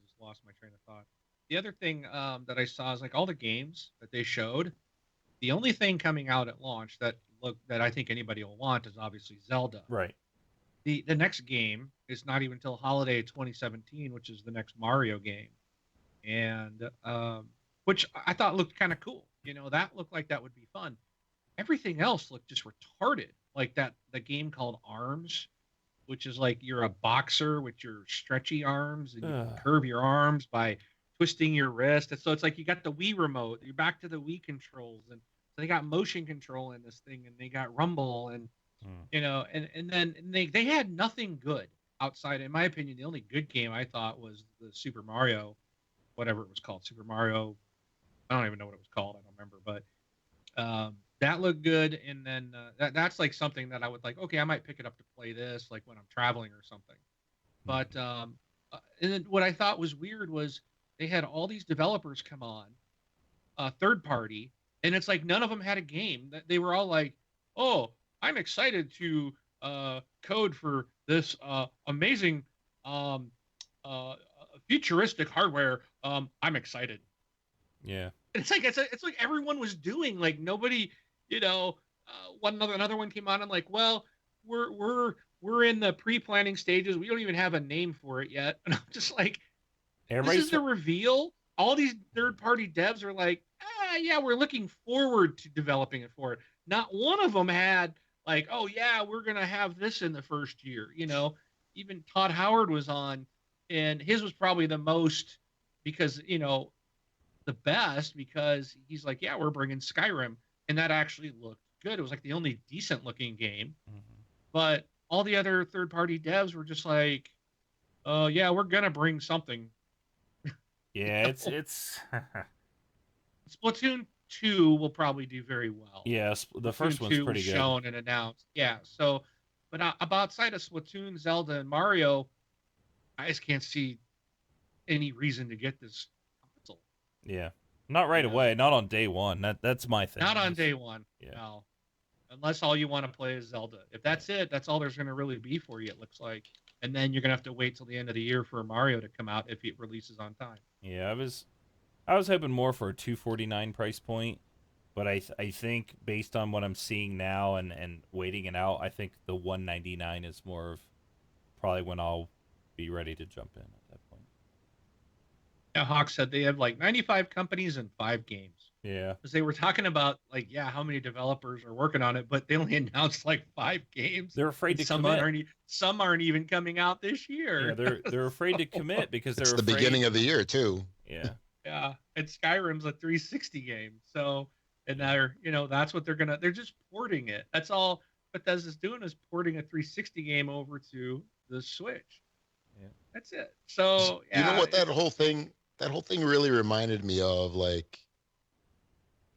[SPEAKER 2] just lost my train of thought. The other thing that I saw is like all the games that they showed. The only thing coming out at launch that I think anybody will want is obviously Zelda.
[SPEAKER 1] right.
[SPEAKER 2] The next game is not even until holiday 2017, which is the next Mario game, and which I thought looked kind of cool. That looked like that would be fun. Everything else looked just retarded, like the game called Arms, which is like you're a boxer with your stretchy arms and you can
[SPEAKER 1] Ugh.
[SPEAKER 2] curve your arms by twisting your wrist. And so it's like you got the Wii remote, you're back to the Wii controls, and so they got motion control in this thing, and they got rumble, and and then they had nothing good outside. In my opinion, the only good game I thought was the Super Mario, whatever it was called, Super Mario. I don't even know what it was called. I don't remember, but that looked good. And then that's like something that I would like. Okay, I might pick it up to play this, like when I'm traveling or something. But And then what I thought was weird was they had all these developers come on, third party, and it's like none of them had a game. They were all like, "Oh, I'm excited to code for this amazing um, uh, futuristic hardware. I'm excited."
[SPEAKER 1] Yeah.
[SPEAKER 2] And it's like everyone was doing like nobody, you know. Another one came on. I'm like, well, we're in the pre-planning stages. We don't even have a name for it yet. And I'm just like, this is
[SPEAKER 1] Everybody's
[SPEAKER 2] the reveal. All these third-party devs are like, yeah, we're looking forward to developing it for it. Not one of them had like, oh yeah, we're gonna have this in the first year. Even Todd Howard was on, and his was probably the most because the best because he's like, yeah, we're bringing Skyrim, and that actually looked good. It was like the only decent-looking game,
[SPEAKER 1] Mhm.
[SPEAKER 2] but all the other third-party devs were just like, oh yeah, we're gonna bring something.
[SPEAKER 1] Yeah, it's
[SPEAKER 2] Splatoon 2 will probably do very well.
[SPEAKER 1] yeah, the
[SPEAKER 2] Splatoon
[SPEAKER 1] first one's
[SPEAKER 2] 2 was
[SPEAKER 1] pretty good.
[SPEAKER 2] shown and announced. Yeah, so, but outside of Splatoon, Zelda, and Mario, I just can't see any reason to get this console.
[SPEAKER 1] Yeah. Not right
[SPEAKER 2] You know,
[SPEAKER 1] away, not on day one. That's my thing.
[SPEAKER 2] not on day one.
[SPEAKER 1] Yeah.
[SPEAKER 2] No, unless all you want to play is Zelda. If that's it, that's all there's going to really be for you. It looks like, and then you're going to have to wait till the end of the year for Mario to come out if it releases on time.
[SPEAKER 1] Yeah, I was hoping more for a 249 price point, but I think based on what I'm seeing now and waiting it out, I think the 199 is more of probably when I'll be ready to jump in at that point.
[SPEAKER 2] Yeah, Hawk said they have like 95 companies and 5 games.
[SPEAKER 1] Yeah.
[SPEAKER 2] Because they were talking about like, yeah, how many developers are working on it, but they only announced like 5 games.
[SPEAKER 1] They're afraid
[SPEAKER 2] And
[SPEAKER 1] to
[SPEAKER 2] some
[SPEAKER 1] commit.
[SPEAKER 2] aren't even coming out this
[SPEAKER 1] Yeah,
[SPEAKER 2] year.
[SPEAKER 1] they're afraid to commit because
[SPEAKER 3] It's
[SPEAKER 1] they're
[SPEAKER 3] the
[SPEAKER 1] afraid.
[SPEAKER 3] beginning of the year too.
[SPEAKER 1] Yeah.
[SPEAKER 2] Yeah, and Skyrim's a 360 game. So, and that's what they're just porting it. That's all Bethesda's doing is porting a 360 game over to the Switch.
[SPEAKER 1] Yeah.
[SPEAKER 2] That's it. So,
[SPEAKER 3] You know
[SPEAKER 2] yeah,
[SPEAKER 3] what that whole thing really reminded me of, like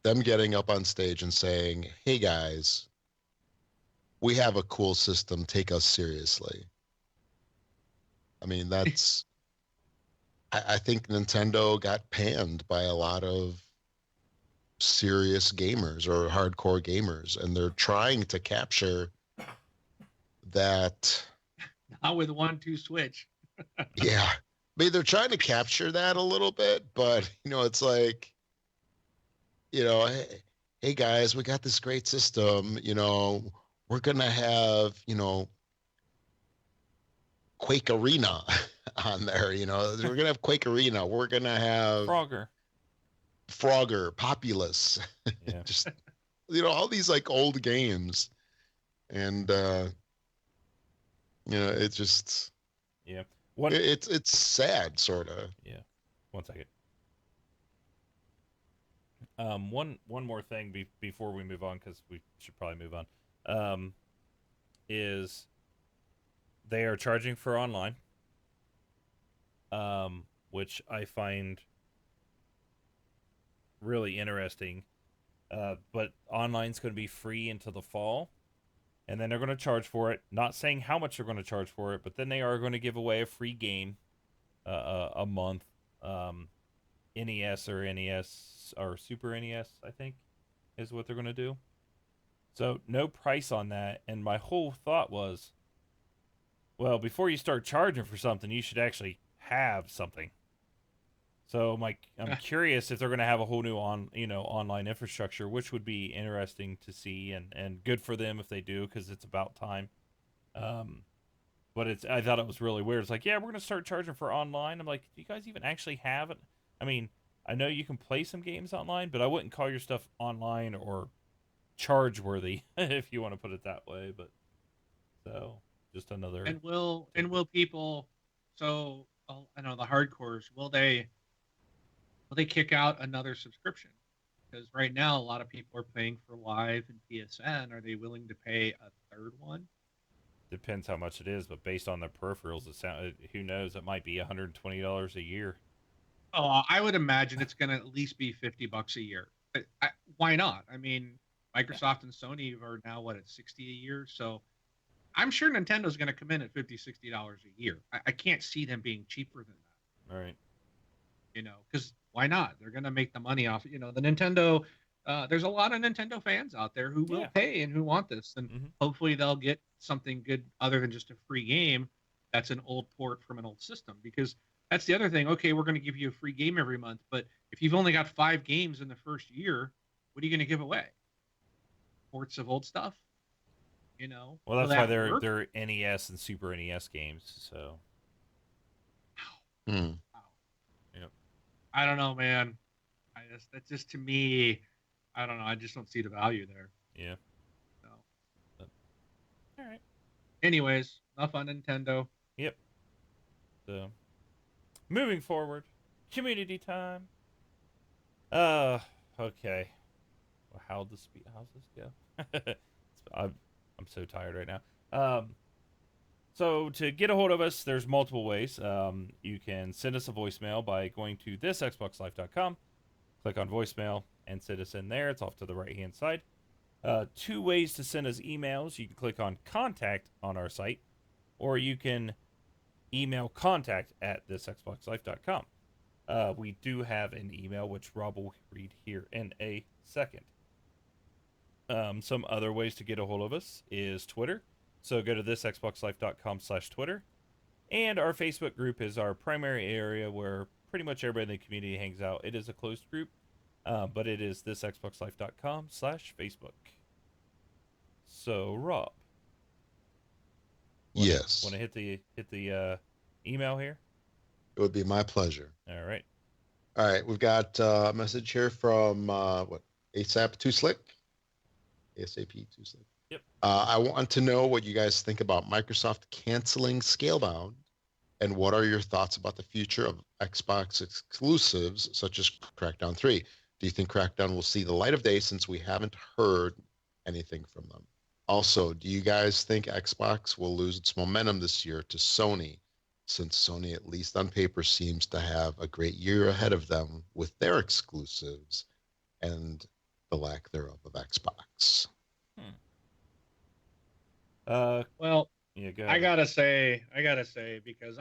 [SPEAKER 3] them getting up on stage and saying, "Hey guys, we have a cool system. Take us seriously." I mean, I think Nintendo got panned by a lot of serious gamers or hardcore gamers, and they're trying to capture that.
[SPEAKER 2] not with 1-2 Switch.
[SPEAKER 3] Yeah. I mean, they're trying to capture that a little bit, but it's like, hey guys, we got this great system. We're gonna have, Quake Arena on there. We're gonna have Quake Arena. We're gonna have
[SPEAKER 1] Frogger.
[SPEAKER 3] Frogger, Populous,
[SPEAKER 1] Yeah.
[SPEAKER 3] just all these like old games, and it's just
[SPEAKER 1] Yeah. One.
[SPEAKER 3] it's sad, sort of.
[SPEAKER 1] Yeah. 1 second. One more thing before we move on, because we should probably move on. Is they are charging for online, which I find really interesting. But online's going to be free until the fall, and then they're going to charge for it. Not saying how much they're going to charge for it, but then they are going to give away a free game, a month. NES or NES or Super NES, I think, is what they're going to do. So no price on that. And my whole thought was, well, before you start charging for something, you should actually have something. So I'm curious if they're going to have a whole new online infrastructure, which would be interesting to see and good for them if they do, because it's about time. But I thought it was really weird. It's like, yeah, we're going to start charging for online. I'm like, do you guys even actually have it? I mean, I know you can play some games online, but I wouldn't call your stuff online or charge worthy, if you want to put it that way. But so just another.
[SPEAKER 2] And will people? So I know the hardcores. Will they kick out another subscription? Because right now a lot of people are paying for Live and PSN. Are they willing to pay a third one?
[SPEAKER 1] Depends how much it is, but based on the peripherals, who knows? It might be $120 a year.
[SPEAKER 2] Oh, I would imagine it's going to at least be $50 a year. Why not? I mean, Microsoft and Sony are now at 60 a year, so I'm sure Nintendo's going to come in at $50-$60 a year. I can't see them being cheaper than that.
[SPEAKER 1] All right.
[SPEAKER 2] Because why not? They're going to make the money off. The Nintendo. There's a lot of Nintendo fans out there who will
[SPEAKER 1] Yeah.
[SPEAKER 2] pay and who want this, and
[SPEAKER 1] Mhm.
[SPEAKER 2] hopefully they'll get something good other than just a free game. That's an old port from an old system. Because that's the other thing. Okay, we're going to give you a free game every month, but if you've only got 5 games in the first year, what are you going to give away? Ports of old stuff.
[SPEAKER 1] Well,
[SPEAKER 2] Will
[SPEAKER 1] that's why
[SPEAKER 2] that work?
[SPEAKER 1] they're NES and Super NES games. So
[SPEAKER 3] Hmm.
[SPEAKER 2] Wow.
[SPEAKER 1] Yep.
[SPEAKER 2] I don't know, man. That's just to me. I don't know. I just don't see the value there.
[SPEAKER 1] yeah.
[SPEAKER 2] So,
[SPEAKER 1] All right.
[SPEAKER 2] anyways, enough on Nintendo.
[SPEAKER 1] Yep. So moving forward, community time. Okay. Well, how's this go? I'm so tired right now. So to get a hold of us, there's multiple ways. You can send us a voicemail by going to thisxboxlife.com, click on voicemail, and send us in there. It's off to the right-hand side. 2 ways to send us emails. You can click on contact on our site, or you can email contact@thisxboxlife.com. We do have an email, which Rob will read here in a second. Some other ways to get a hold of us is Twitter. So go to thisxboxlife.com/Twitter. And our Facebook group is our primary area where pretty much everybody in the community hangs out. It is a closed group, but it is thisxboxlife.com/Facebook. So, Rob.
[SPEAKER 3] Yes,
[SPEAKER 1] Want to hit the email here?
[SPEAKER 3] it would be my pleasure.
[SPEAKER 1] All right.
[SPEAKER 3] All right, we've got a message here from ASAP Too Slick. ASAP Too Slick.
[SPEAKER 1] Yep.
[SPEAKER 3] I want to know what you guys think about Microsoft canceling Scalebound, and what are your thoughts about the future of Xbox exclusives such as Crackdown 3? Do you think Crackdown will see the light of day since we haven't heard anything from them? Also, do you guys think Xbox will lose its momentum this year to Sony, since Sony, at least on paper, seems to have a great year ahead of them with their exclusives and the lack thereof of Xbox?
[SPEAKER 2] Well,
[SPEAKER 1] Yeah, go
[SPEAKER 2] I
[SPEAKER 1] ahead.
[SPEAKER 2] gotta say, because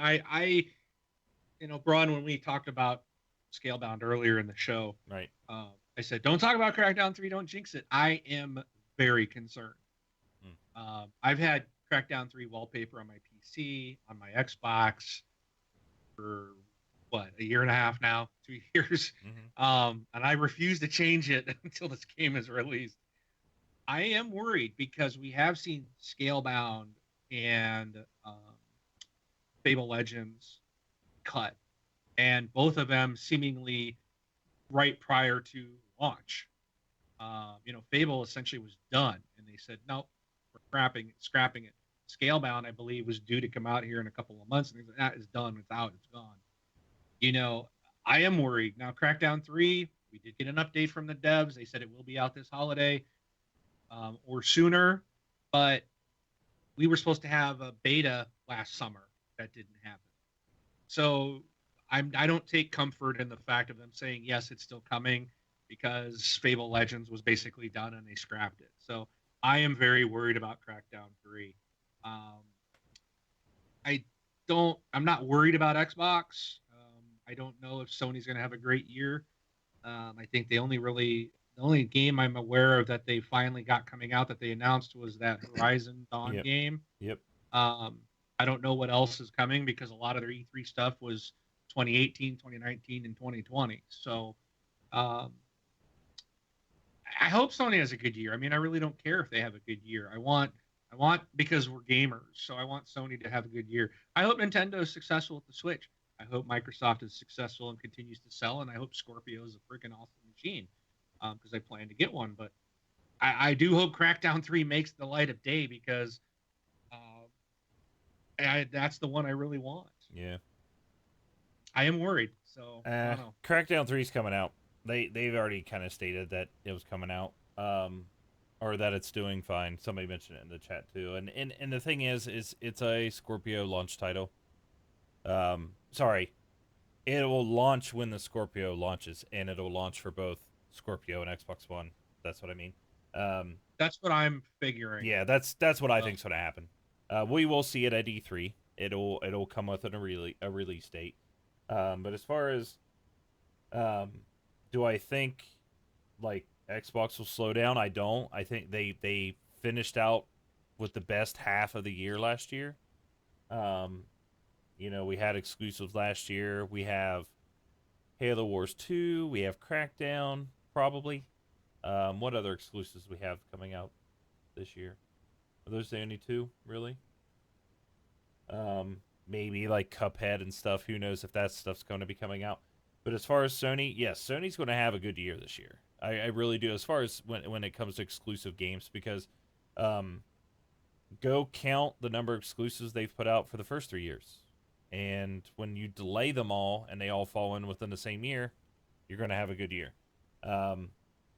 [SPEAKER 2] Braun, when we talked about Scalebound earlier in the show,
[SPEAKER 1] Right.
[SPEAKER 2] I said, don't talk about Crackdown 3, don't jinx it. I am very concerned. I've had Crackdown 3 wallpaper on my PC, on my Xbox for a year and a half now, 2 years.
[SPEAKER 1] Mm-hmm.
[SPEAKER 2] And I refuse to change it until this game is released. I am worried because we have seen Scalebound and Fable Legends cut, and both of them seemingly right prior to launch. Fable essentially was done, and they said, "No, we're scrapping it." Scalebound, I believe, was due to come out here in a couple of months, and that is done. It's out. It's gone. I am worried now. Crackdown 3, we did get an update from the devs. They said it will be out this holiday or sooner, but we were supposed to have a beta last summer. That didn't happen. So I don't take comfort in the fact of them saying, yes, it's still coming, because Fable Legends was basically done and they scrapped it. So I am very worried about Crackdown 3. I'm not worried about Xbox. I don't know if Sony's going to have a great year. I think the only game I'm aware of that they finally got coming out that they announced was that Horizon Dawn
[SPEAKER 1] Yep.
[SPEAKER 2] game.
[SPEAKER 1] Yep.
[SPEAKER 2] I don't know what else is coming because a lot of their E3 stuff was 2018, 2019, and 2020. So I hope Sony has a good year. I mean, I really don't care if they have a good year. I want because we're gamers, so I want Sony to have a good year. I hope Nintendo is successful with the Switch. I hope Microsoft is successful and continues to sell, and I hope Scorpio is a freaking awesome machine because I plan to get one. But I do hope Crackdown 3 makes the light of day because that's the one I really want.
[SPEAKER 1] Yeah.
[SPEAKER 2] I am worried. So I don't know.
[SPEAKER 1] Crackdown 3 is coming out. They've already kind of stated that it was coming out, or that it's doing fine. Somebody mentioned it in the chat too. And the thing is it's a Scorpio launch title. Sorry, it will launch when the Scorpio launches, and it'll launch for both Scorpio and Xbox One. That's what I mean.
[SPEAKER 2] That's what I'm figuring.
[SPEAKER 1] Yeah, that's what I think's going to happen. We will see it at E3. It'll come with a release date. But as far as um, do I think like Xbox will slow down? I don't. I think they finished out with the best half of the year last year. Um, we had exclusives last year. We have Halo Wars 2. We have Crackdown, probably. What other exclusives we have coming out this year? Are those the only two, really? Maybe like Cuphead and stuff. Who knows if that stuff's going to be coming out? But as far as Sony, yes, Sony's going to have a good year this year. I really do. As far as when it comes to exclusive games, because um, go count the number of exclusives they've put out for the first 3 years, and when you delay them all and they all fall in within the same year, you're going to have a good year. Um,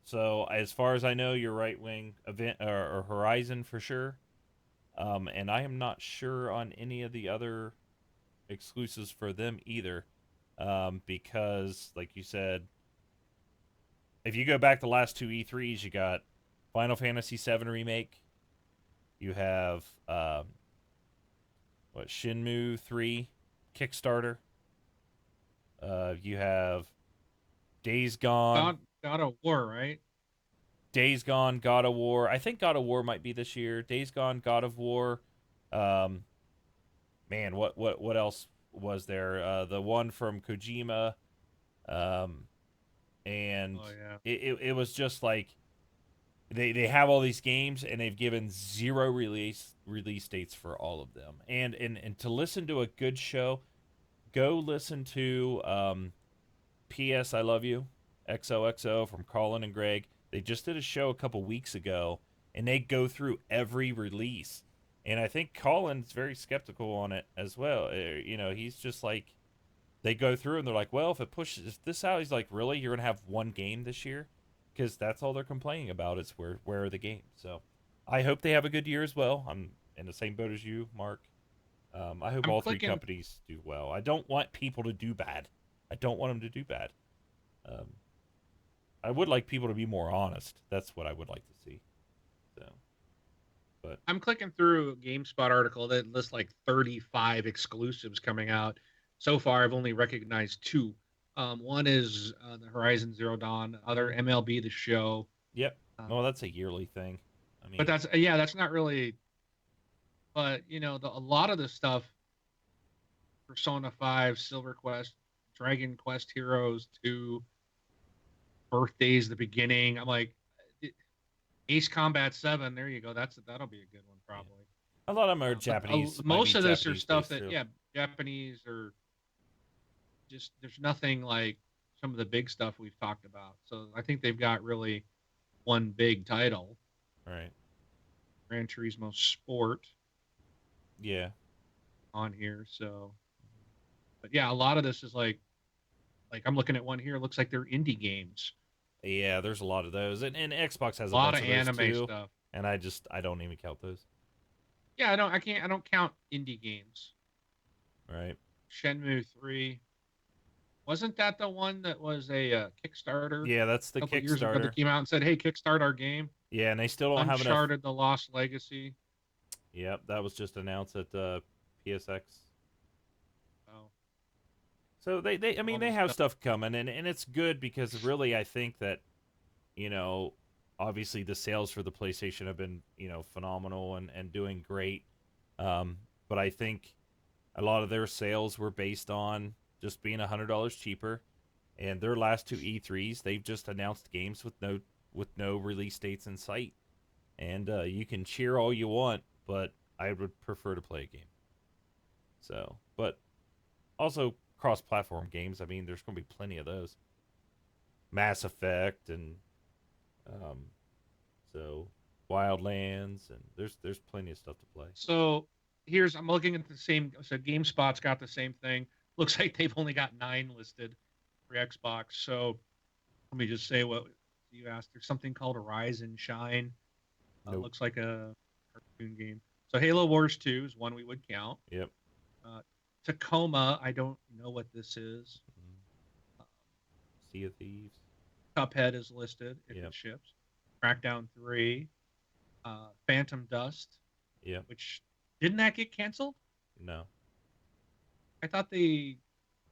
[SPEAKER 1] so as far as I know, your right wing event or Horizon for sure. And I am not sure on any of the other exclusives for them either, because, like you said, if you go back the last two E3s, you got Final Fantasy VII Remake, you have Shenmue 3 Kickstarter, you have Days Gone,
[SPEAKER 2] God of War, right?
[SPEAKER 1] Days Gone, God of War. I think God of War might be this year. Days Gone, God of War. Um, Man, what else was there? The one from Kojima, um, and
[SPEAKER 2] Oh yeah.
[SPEAKER 1] it was just like they have all these games and they've given zero release dates for all of them. And to listen to a good show, go listen to P.S. I Love You, XOXO from Colin and Greg. They just did a show a couple weeks ago, and they go through every release. And I think Colin's very skeptical on it as well. He's just like, they go through and they're like, well, if it pushes this out, he's like, really? You're going to have one game this year? Because that's all they're complaining about is where are the games. So I hope they have a good year as well. I'm in the same boat as you, Mark. I hope
[SPEAKER 2] I'm
[SPEAKER 1] all three
[SPEAKER 2] clicking.
[SPEAKER 1] companies do well. I don't want people to do bad. I don't want them to do bad. Um, I would like people to be more honest. That's what I would like to see. So, but
[SPEAKER 2] I'm clicking through a GameSpot article that lists like 35 exclusives coming out. So far, I've only recognized two. One is the Horizon Zero Dawn, other MLB The Show.
[SPEAKER 1] yep.
[SPEAKER 2] Uh,
[SPEAKER 1] Well, that's a yearly thing. I
[SPEAKER 2] but
[SPEAKER 1] mean,
[SPEAKER 2] that's yeah, that's not really. But a lot of the stuff, Persona 5, Silver Quest, Dragon Quest Heroes 2, Birthdays, the beginning. I'm like, Ace Combat 7. There you go. That'll be a good one
[SPEAKER 1] yeah.
[SPEAKER 2] probably.
[SPEAKER 1] A lot of them are
[SPEAKER 2] But
[SPEAKER 1] Japanese. Might
[SPEAKER 2] most
[SPEAKER 1] be
[SPEAKER 2] of this are
[SPEAKER 1] Japanese
[SPEAKER 2] stuff
[SPEAKER 1] based
[SPEAKER 2] that,
[SPEAKER 1] too.
[SPEAKER 2] yeah, Japanese or just there's nothing like some of the big stuff we've talked about. So I think they've got really one big title,
[SPEAKER 1] Right.
[SPEAKER 2] Gran Turismo Sport,
[SPEAKER 1] Yeah.
[SPEAKER 2] on here. So, but yeah, a lot of this is like I'm looking at one here. It looks like they're indie games.
[SPEAKER 1] Yeah. There's a lot of those, and Xbox has
[SPEAKER 2] A
[SPEAKER 1] a
[SPEAKER 2] lot
[SPEAKER 1] bunch
[SPEAKER 2] of
[SPEAKER 1] of those
[SPEAKER 2] anime
[SPEAKER 1] too.
[SPEAKER 2] stuff.
[SPEAKER 1] And I don't even count those.
[SPEAKER 2] Yeah, I don't count indie games.
[SPEAKER 1] Right.
[SPEAKER 2] Shenmue 3. Wasn't that the one that was a Kickstarter
[SPEAKER 1] Yeah, that's
[SPEAKER 2] a
[SPEAKER 1] the
[SPEAKER 2] couple of years ago
[SPEAKER 1] Kickstarter.
[SPEAKER 2] that came out and said, "Hey, kickstart our game"?
[SPEAKER 1] Yeah, and they still don't have enough.
[SPEAKER 2] Uncharted: The Lost Legacy.
[SPEAKER 1] Yep, that was just announced at PSX.
[SPEAKER 2] Oh,
[SPEAKER 1] So I mean
[SPEAKER 2] all
[SPEAKER 1] they
[SPEAKER 2] this
[SPEAKER 1] have
[SPEAKER 2] stuff.
[SPEAKER 1] stuff coming, and it's good because really I think that you know obviously the sales for the PlayStation have been phenomenal and doing great. Um, but I think a lot of their sales were based on just being $100 cheaper, and their last two E3s they've just announced games with no release dates in sight, and you can cheer all you want, but I would prefer to play a game. So, but also cross-platform games. I mean, there's going to be plenty of those. Mass Effect and um, so Wildlands and there's plenty of stuff to play.
[SPEAKER 2] So I'm looking at the same. So GameSpot's got the same thing. Looks like they've only got 9 listed for Xbox. So let me just say what you asked. There's something called Rise and Shine.
[SPEAKER 1] Nope.
[SPEAKER 2] Looks like a cartoon game. So Halo Wars 2 is one we would count.
[SPEAKER 1] Yep.
[SPEAKER 2] Uh, Tacoma, I don't know what this is.
[SPEAKER 1] Sea of Thieves.
[SPEAKER 2] Cuphead is listed if
[SPEAKER 1] Yep.
[SPEAKER 2] it ships. Crackdown 3, Phantom Dust,
[SPEAKER 1] Yep.
[SPEAKER 2] which Didn't that get canceled?
[SPEAKER 1] No.
[SPEAKER 2] I thought they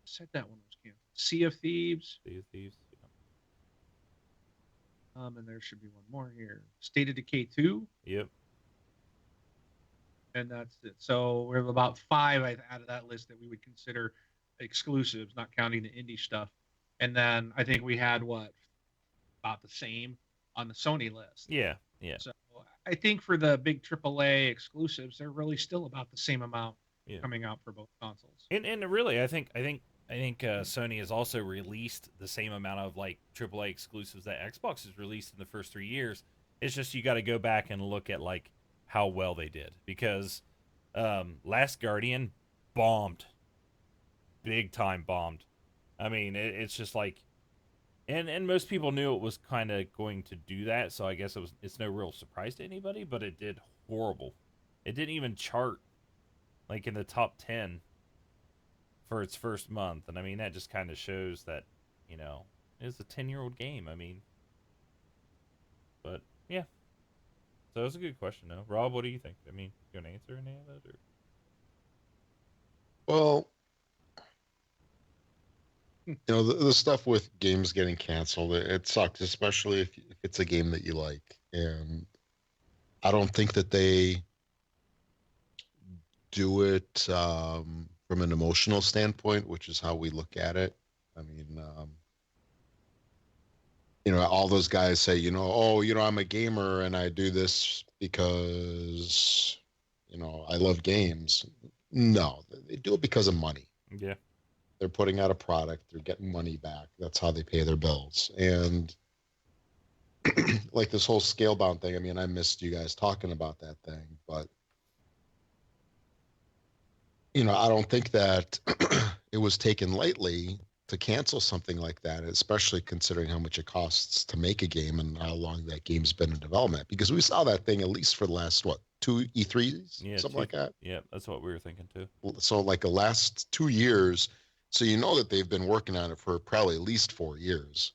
[SPEAKER 2] said that one was canceled. Sea of Thieves.
[SPEAKER 1] Sea of Thieves.
[SPEAKER 2] And there should be one more here. State of Decay 2.
[SPEAKER 1] Yep.
[SPEAKER 2] And that's it. So we have about 5 out of that list that we would consider exclusives, not counting the indie stuff. And then I think we had about the same on the Sony list.
[SPEAKER 1] Yeah. Yeah.
[SPEAKER 2] So I think for the big AAA exclusives, they're really still about the same amount coming out for both consoles.
[SPEAKER 1] And really, I think Sony has also released the same amount of like AAA exclusives that Xbox has released in the first 3 years. It's just you got to go back and look at like how well they did, because Last Guardian bombed, big time bombed. I mean, it's just like, and most people knew it was kind of going to do that, so I guess it's no real surprise to anybody. But it did horrible. It didn't even chart like in the top 10 for its first month, and I mean that just kind of shows that, you know, it's a 10-year-old game. I mean, but yeah. So it's a good question, though. Rob, what do you think? I mean, you gonna answer any of it, or?
[SPEAKER 3] Well, you know, the stuff with games getting canceled, it sucks, especially if it's a game that you like. And I don't think that they do it from an emotional standpoint, which is how we look at it. I mean, you know, all those guys say, you know, oh, you know, I'm a gamer and I do this because, you know, I love games. No, they do it because of money.
[SPEAKER 1] Yeah.
[SPEAKER 3] They're putting out a product, they're getting money back. That's how they pay their bills. And like this whole Scalebound thing, I mean, I missed you guys talking about that thing, but you know, I don't think that it was taken lightly to cancel something like that, especially considering how much it costs to make a game and how long that game's been in development. Because we saw that thing at least for the last, 2 E3s?
[SPEAKER 1] Yeah,
[SPEAKER 3] something like that.
[SPEAKER 1] Yeah, that's what we were thinking too.
[SPEAKER 3] So like the last 2 years, so you know that they've been working on it for probably at least 4 years,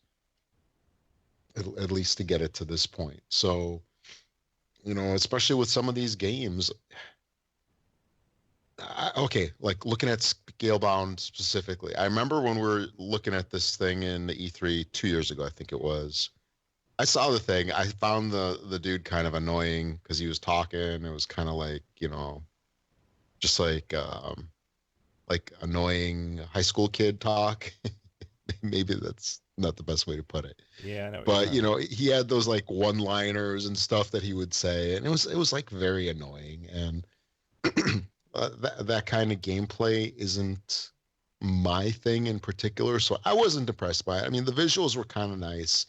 [SPEAKER 3] at least to get it to this point. So, you know, especially with some of these games, okay, like looking at Scalebound specifically, I remember when we were looking at this thing in the E3 2 years ago, I think it was. I saw the thing. I found the dude kind of annoying because he was talking. It was kind of like, you know, just like annoying high school kid talk. Maybe that's not the best way to put it.
[SPEAKER 1] Yeah, I know.
[SPEAKER 3] But you know, he had those like one-liners and stuff that he would say, and it was like very annoying. And that kind of gameplay isn't my thing in particular, so I wasn't impressed by it. I mean, the visuals were kind of nice,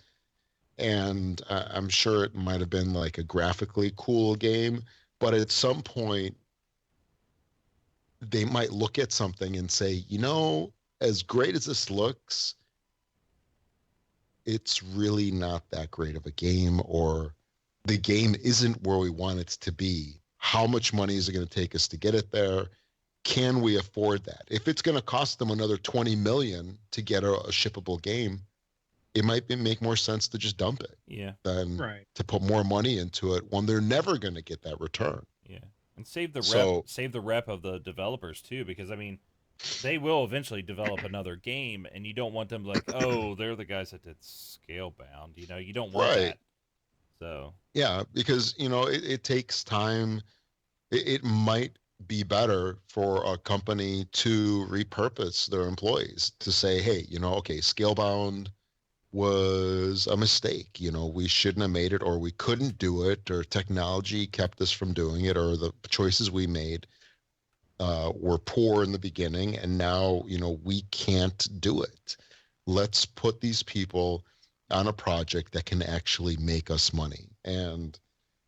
[SPEAKER 3] and I'm sure it might have been like a graphically cool game, but at some point they might look at something and say, you know, as great as this looks, it's really not that great of a game, or the game isn't where we want it to be. How much money is it going to take us to get it there? Can we afford that? If it's going to cost them another 20 million to get a shippable game, it might make more sense to just dump it.
[SPEAKER 1] Yeah.
[SPEAKER 3] Than to put more money into it when they're never going to get that return.
[SPEAKER 1] Yeah. And save the rep of the developers too, because I mean, they will eventually develop another game, and you don't want them like, oh, they're the guys that did Scalebound. You know, you don't want that. So
[SPEAKER 3] yeah, because you know it takes time. It might be better for a company to repurpose their employees to say, hey, you know, okay, Scalebound was a mistake. You know, we shouldn't have made it, or we couldn't do it, or technology kept us from doing it, or the choices we made were poor in the beginning, and now, you know, we can't do it. Let's put these people on a project that can actually make us money. And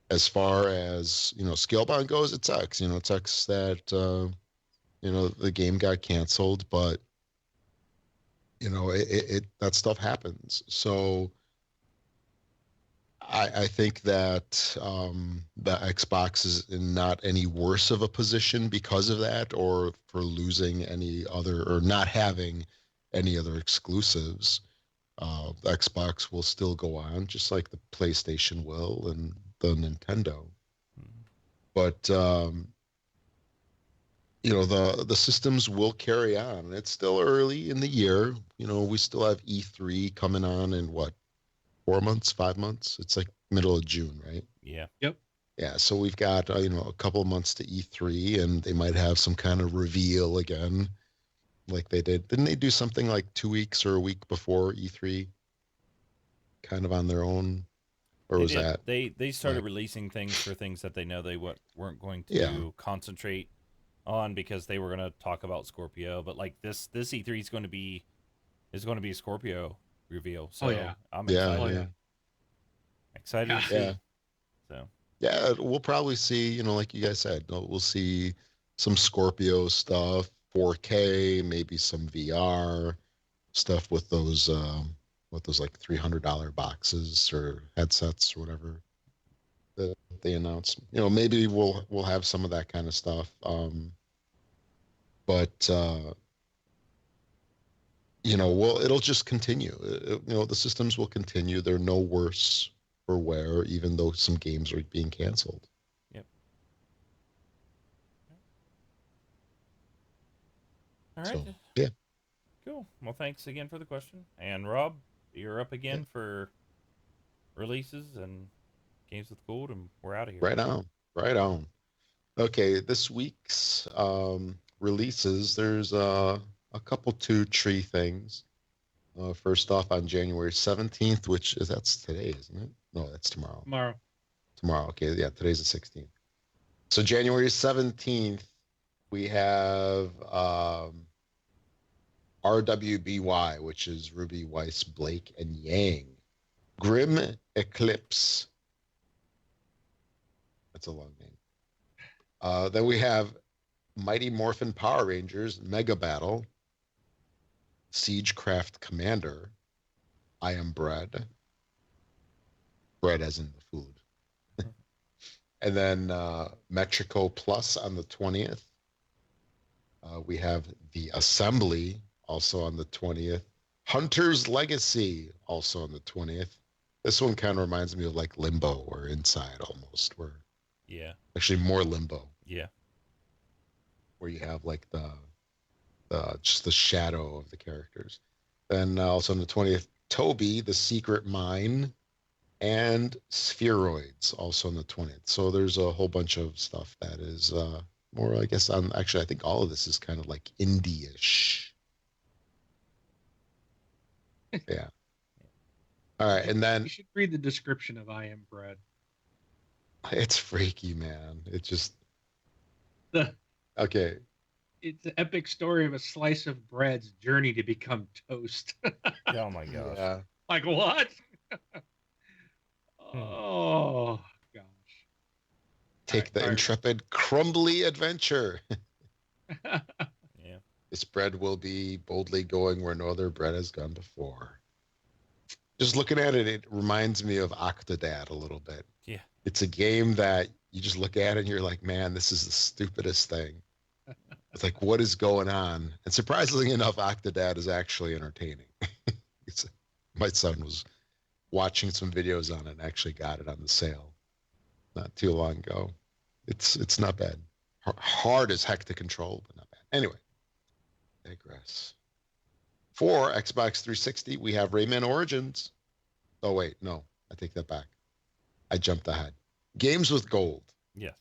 [SPEAKER 3] as far as, you know, Scalebound goes, it sucks. You know, it sucks that, you know, the game got canceled, but, you know, that stuff happens. So I think that the Xbox is in not any worse of a position because of that, or for losing any other, or not having any other exclusives. The Xbox will still go on, just like the PlayStation will, and the Nintendo. But the systems will carry on. It's still early in the year. We still have E3 coming on in what, 4 months, 5 months? It's like middle of June, right?
[SPEAKER 1] Yeah.
[SPEAKER 2] Yep.
[SPEAKER 3] Yeah, so we've got a couple of months to E3, and they might have some kind of reveal again, like they did. Didn't they do something like 2 weeks or a week before E3, kind of on their own, or
[SPEAKER 1] They
[SPEAKER 3] was
[SPEAKER 1] did.
[SPEAKER 3] that?
[SPEAKER 1] They started
[SPEAKER 3] Like,
[SPEAKER 1] releasing things for things that they know they weren't going to
[SPEAKER 3] yeah,
[SPEAKER 1] concentrate on because they were going to talk about Scorpio. But like this E3 is going to be a Scorpio reveal. So
[SPEAKER 2] Oh yeah.
[SPEAKER 1] I'm
[SPEAKER 3] yeah,
[SPEAKER 2] Oh
[SPEAKER 1] excited.
[SPEAKER 3] yeah,
[SPEAKER 2] yeah.
[SPEAKER 1] Excited
[SPEAKER 2] Yeah.
[SPEAKER 1] to
[SPEAKER 3] yeah,
[SPEAKER 1] see. So
[SPEAKER 3] yeah. We'll probably see, like you guys said, we'll see some Scorpio stuff, 4K, maybe some VR stuff with those like $300 boxes or headsets or whatever that they announced. Maybe we'll have some of that kind of stuff. But it'll just continue. The systems will continue. They're no worse for wear, even though some games are being canceled.
[SPEAKER 1] yep. All right.
[SPEAKER 3] So yeah,
[SPEAKER 1] Cool. Well, thanks again for the question. And Rob, you're up
[SPEAKER 3] yeah,
[SPEAKER 1] again for releases and games with gold, and we're out of here.
[SPEAKER 3] right on, right on. Okay, this week's releases. There's a couple two tree things. First off, on January 17th, that's today, isn't it? No, that's tomorrow.
[SPEAKER 2] Tomorrow.
[SPEAKER 3] Tomorrow. Okay, yeah, today's the 16th. So January 17th, we have RWBY, which is Ruby, Weiss, Blake, and Yang. Grim Eclipse. That's a long name. Then we have Mighty Morphin Power Rangers Mega Battle, Siegecraft Commander, I Am Bread as in the food. And then Metrico Plus on the 20th. We have The Assembly also on the 20th. Hunter's Legacy also on the 20th. This one kind of reminds me of like Limbo or Inside almost, where
[SPEAKER 1] Yeah.
[SPEAKER 3] actually more Limbo,
[SPEAKER 1] Yeah.
[SPEAKER 3] where you have like the just the shadow of the characters. Then also on the 20th, Toby, The Secret Mine, and Spheroids also on the 20th. So there's a whole bunch of stuff that is more, I guess, I think all of this is kind of like indie-ish. Yeah. All right, and then
[SPEAKER 2] You should read the description of I Am Bread.
[SPEAKER 3] it's freaky, man. It just
[SPEAKER 2] The
[SPEAKER 3] okay.
[SPEAKER 2] It's an epic story of a slice of bread's journey to become toast.
[SPEAKER 1] Oh my gosh.
[SPEAKER 3] Yeah.
[SPEAKER 2] Like what? Oh gosh.
[SPEAKER 3] Take the
[SPEAKER 2] Sorry.
[SPEAKER 3] intrepid Crumbly adventure.
[SPEAKER 1] Yeah.
[SPEAKER 3] This bread will be boldly going where no other bread has gone before. Just looking at it, it reminds me of Octodad a little bit.
[SPEAKER 1] Yeah.
[SPEAKER 3] It's a game that you just look at and you're like, man, this is the stupidest thing. It's like, what is going on? And surprisingly enough, Octodad is actually entertaining. My son was watching some videos on it and actually got it on the sale not too long ago. It's not bad. Hard as heck to control, but not bad. Anyway, digress. For Xbox 360, we have Rayman Origins. Oh, wait, no, I take that back. I jumped ahead. Games with Gold.
[SPEAKER 1] Yes.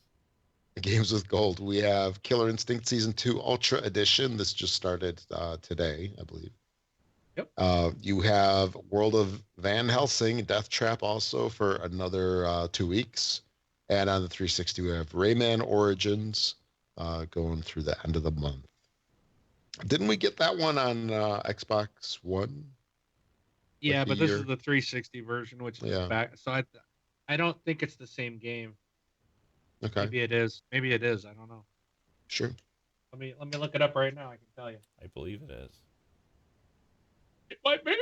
[SPEAKER 3] Games with Gold. We have Killer Instinct Season 2 Ultra Edition. This just started today, I believe.
[SPEAKER 2] Yep.
[SPEAKER 3] You have World of Van Helsing, Death Trap also for another 2 weeks. And on the 360, we have Rayman Origins going through the end of the month. Didn't we get that one on Xbox One?
[SPEAKER 2] Yeah,
[SPEAKER 3] Like
[SPEAKER 2] but
[SPEAKER 3] a
[SPEAKER 2] this
[SPEAKER 3] year?
[SPEAKER 2] is the 360 version, which is
[SPEAKER 3] Yeah.
[SPEAKER 2] back. So I don't think it's the same game.
[SPEAKER 3] Okay,
[SPEAKER 2] Maybe it is. Maybe it is. I don't know.
[SPEAKER 3] sure.
[SPEAKER 2] Let me look it up right now. I can tell you.
[SPEAKER 1] I believe it is.
[SPEAKER 2] It might be.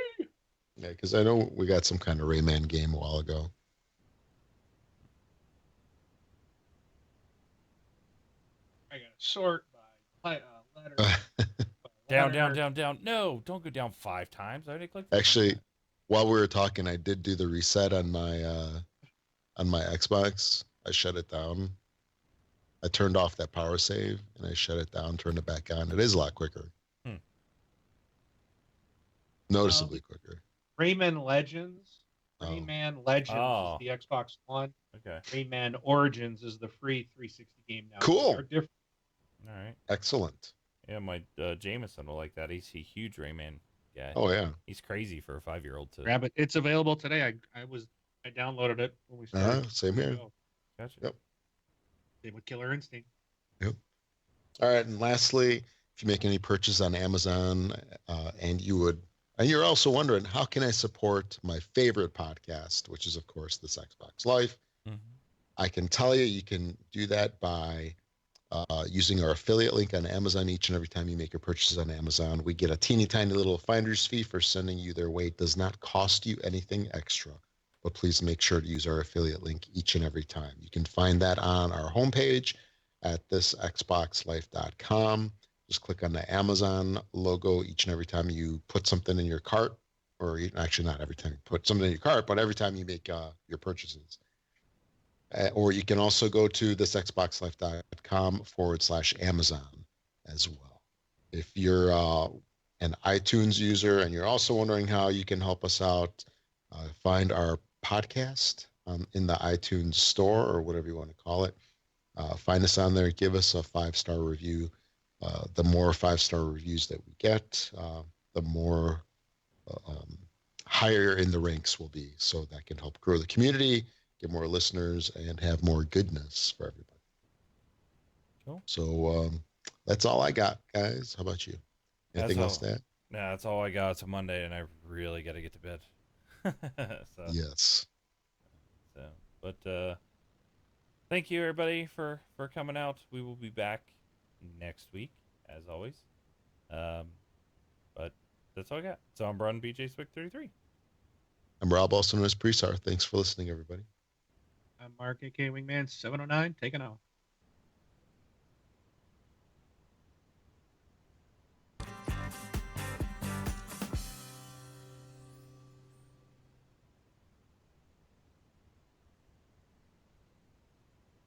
[SPEAKER 3] Yeah, because I know we got some kind of Rayman game a while ago.
[SPEAKER 2] I gotta sort by letter.
[SPEAKER 1] Down,
[SPEAKER 2] letter.
[SPEAKER 1] down, down, down. No, don't go down 5 times. I already clicked.
[SPEAKER 3] Actually, while we were talking, I did do the reset on my Xbox. I shut it down. I turned off that power save and I shut it down, turned it back on. It is a lot quicker.
[SPEAKER 1] Hmm.
[SPEAKER 3] Noticeably quicker.
[SPEAKER 2] Rayman Legends.
[SPEAKER 3] Oh.
[SPEAKER 2] Rayman Legends
[SPEAKER 1] Oh.
[SPEAKER 2] is the Xbox One.
[SPEAKER 1] Okay.
[SPEAKER 2] Rayman Origins is the free 360 game now.
[SPEAKER 3] Cool.
[SPEAKER 2] They're different.
[SPEAKER 1] All right.
[SPEAKER 3] Excellent.
[SPEAKER 1] Yeah, my Jameson will like that. He's a huge Rayman guy.
[SPEAKER 3] Oh yeah.
[SPEAKER 1] He's crazy for a 5-year-old to
[SPEAKER 2] Grab it. It's available today. I downloaded it when we started.
[SPEAKER 3] Same here.
[SPEAKER 1] Gotcha.
[SPEAKER 3] Yep.
[SPEAKER 2] Same with Killer Instinct.
[SPEAKER 3] All right, and lastly, if you make any purchase on Amazon, and you're also wondering, how can I support my favorite podcast, which is of course this Xbox Life?
[SPEAKER 1] Mm-hmm.
[SPEAKER 3] I can tell you can do that by using our affiliate link on Amazon. Each and every time you make a purchase on Amazon, we get a teeny tiny little finder's fee for sending you their way. It does not cost you anything extra, but please make sure to use our affiliate link each and every time. You can find that on our homepage at thisxboxlife.com. Just click on the Amazon logo each and every time you put something in your cart, or actually not every time you put something in your cart, but every time you make your purchases. Or you can also go to thisxboxlife.com/Amazon as well. If you're an iTunes user and you're also wondering how you can help us out, find our podcast in the iTunes store or whatever you want to call it. Find us on there. Give us a 5-star review. The more 5-star reviews that we get, the more higher in the ranks we'll be. So that can help grow the community, get more listeners, and have more goodness for everybody.
[SPEAKER 1] Cool.
[SPEAKER 3] So that's all I got, guys. How about you? Anything else to add?
[SPEAKER 1] Nah, that's all I got. It's a Monday, and I really got to get to bed.
[SPEAKER 3] Yes.
[SPEAKER 1] But thank you, everybody, for coming out. We will be back next week, as always. But that's all I got. So I'm Brian BJ Swick 33.
[SPEAKER 3] I'm Rob, also known as Presar. Thanks for listening, everybody.
[SPEAKER 2] I'm Mark, aka Wingman 709, taking off.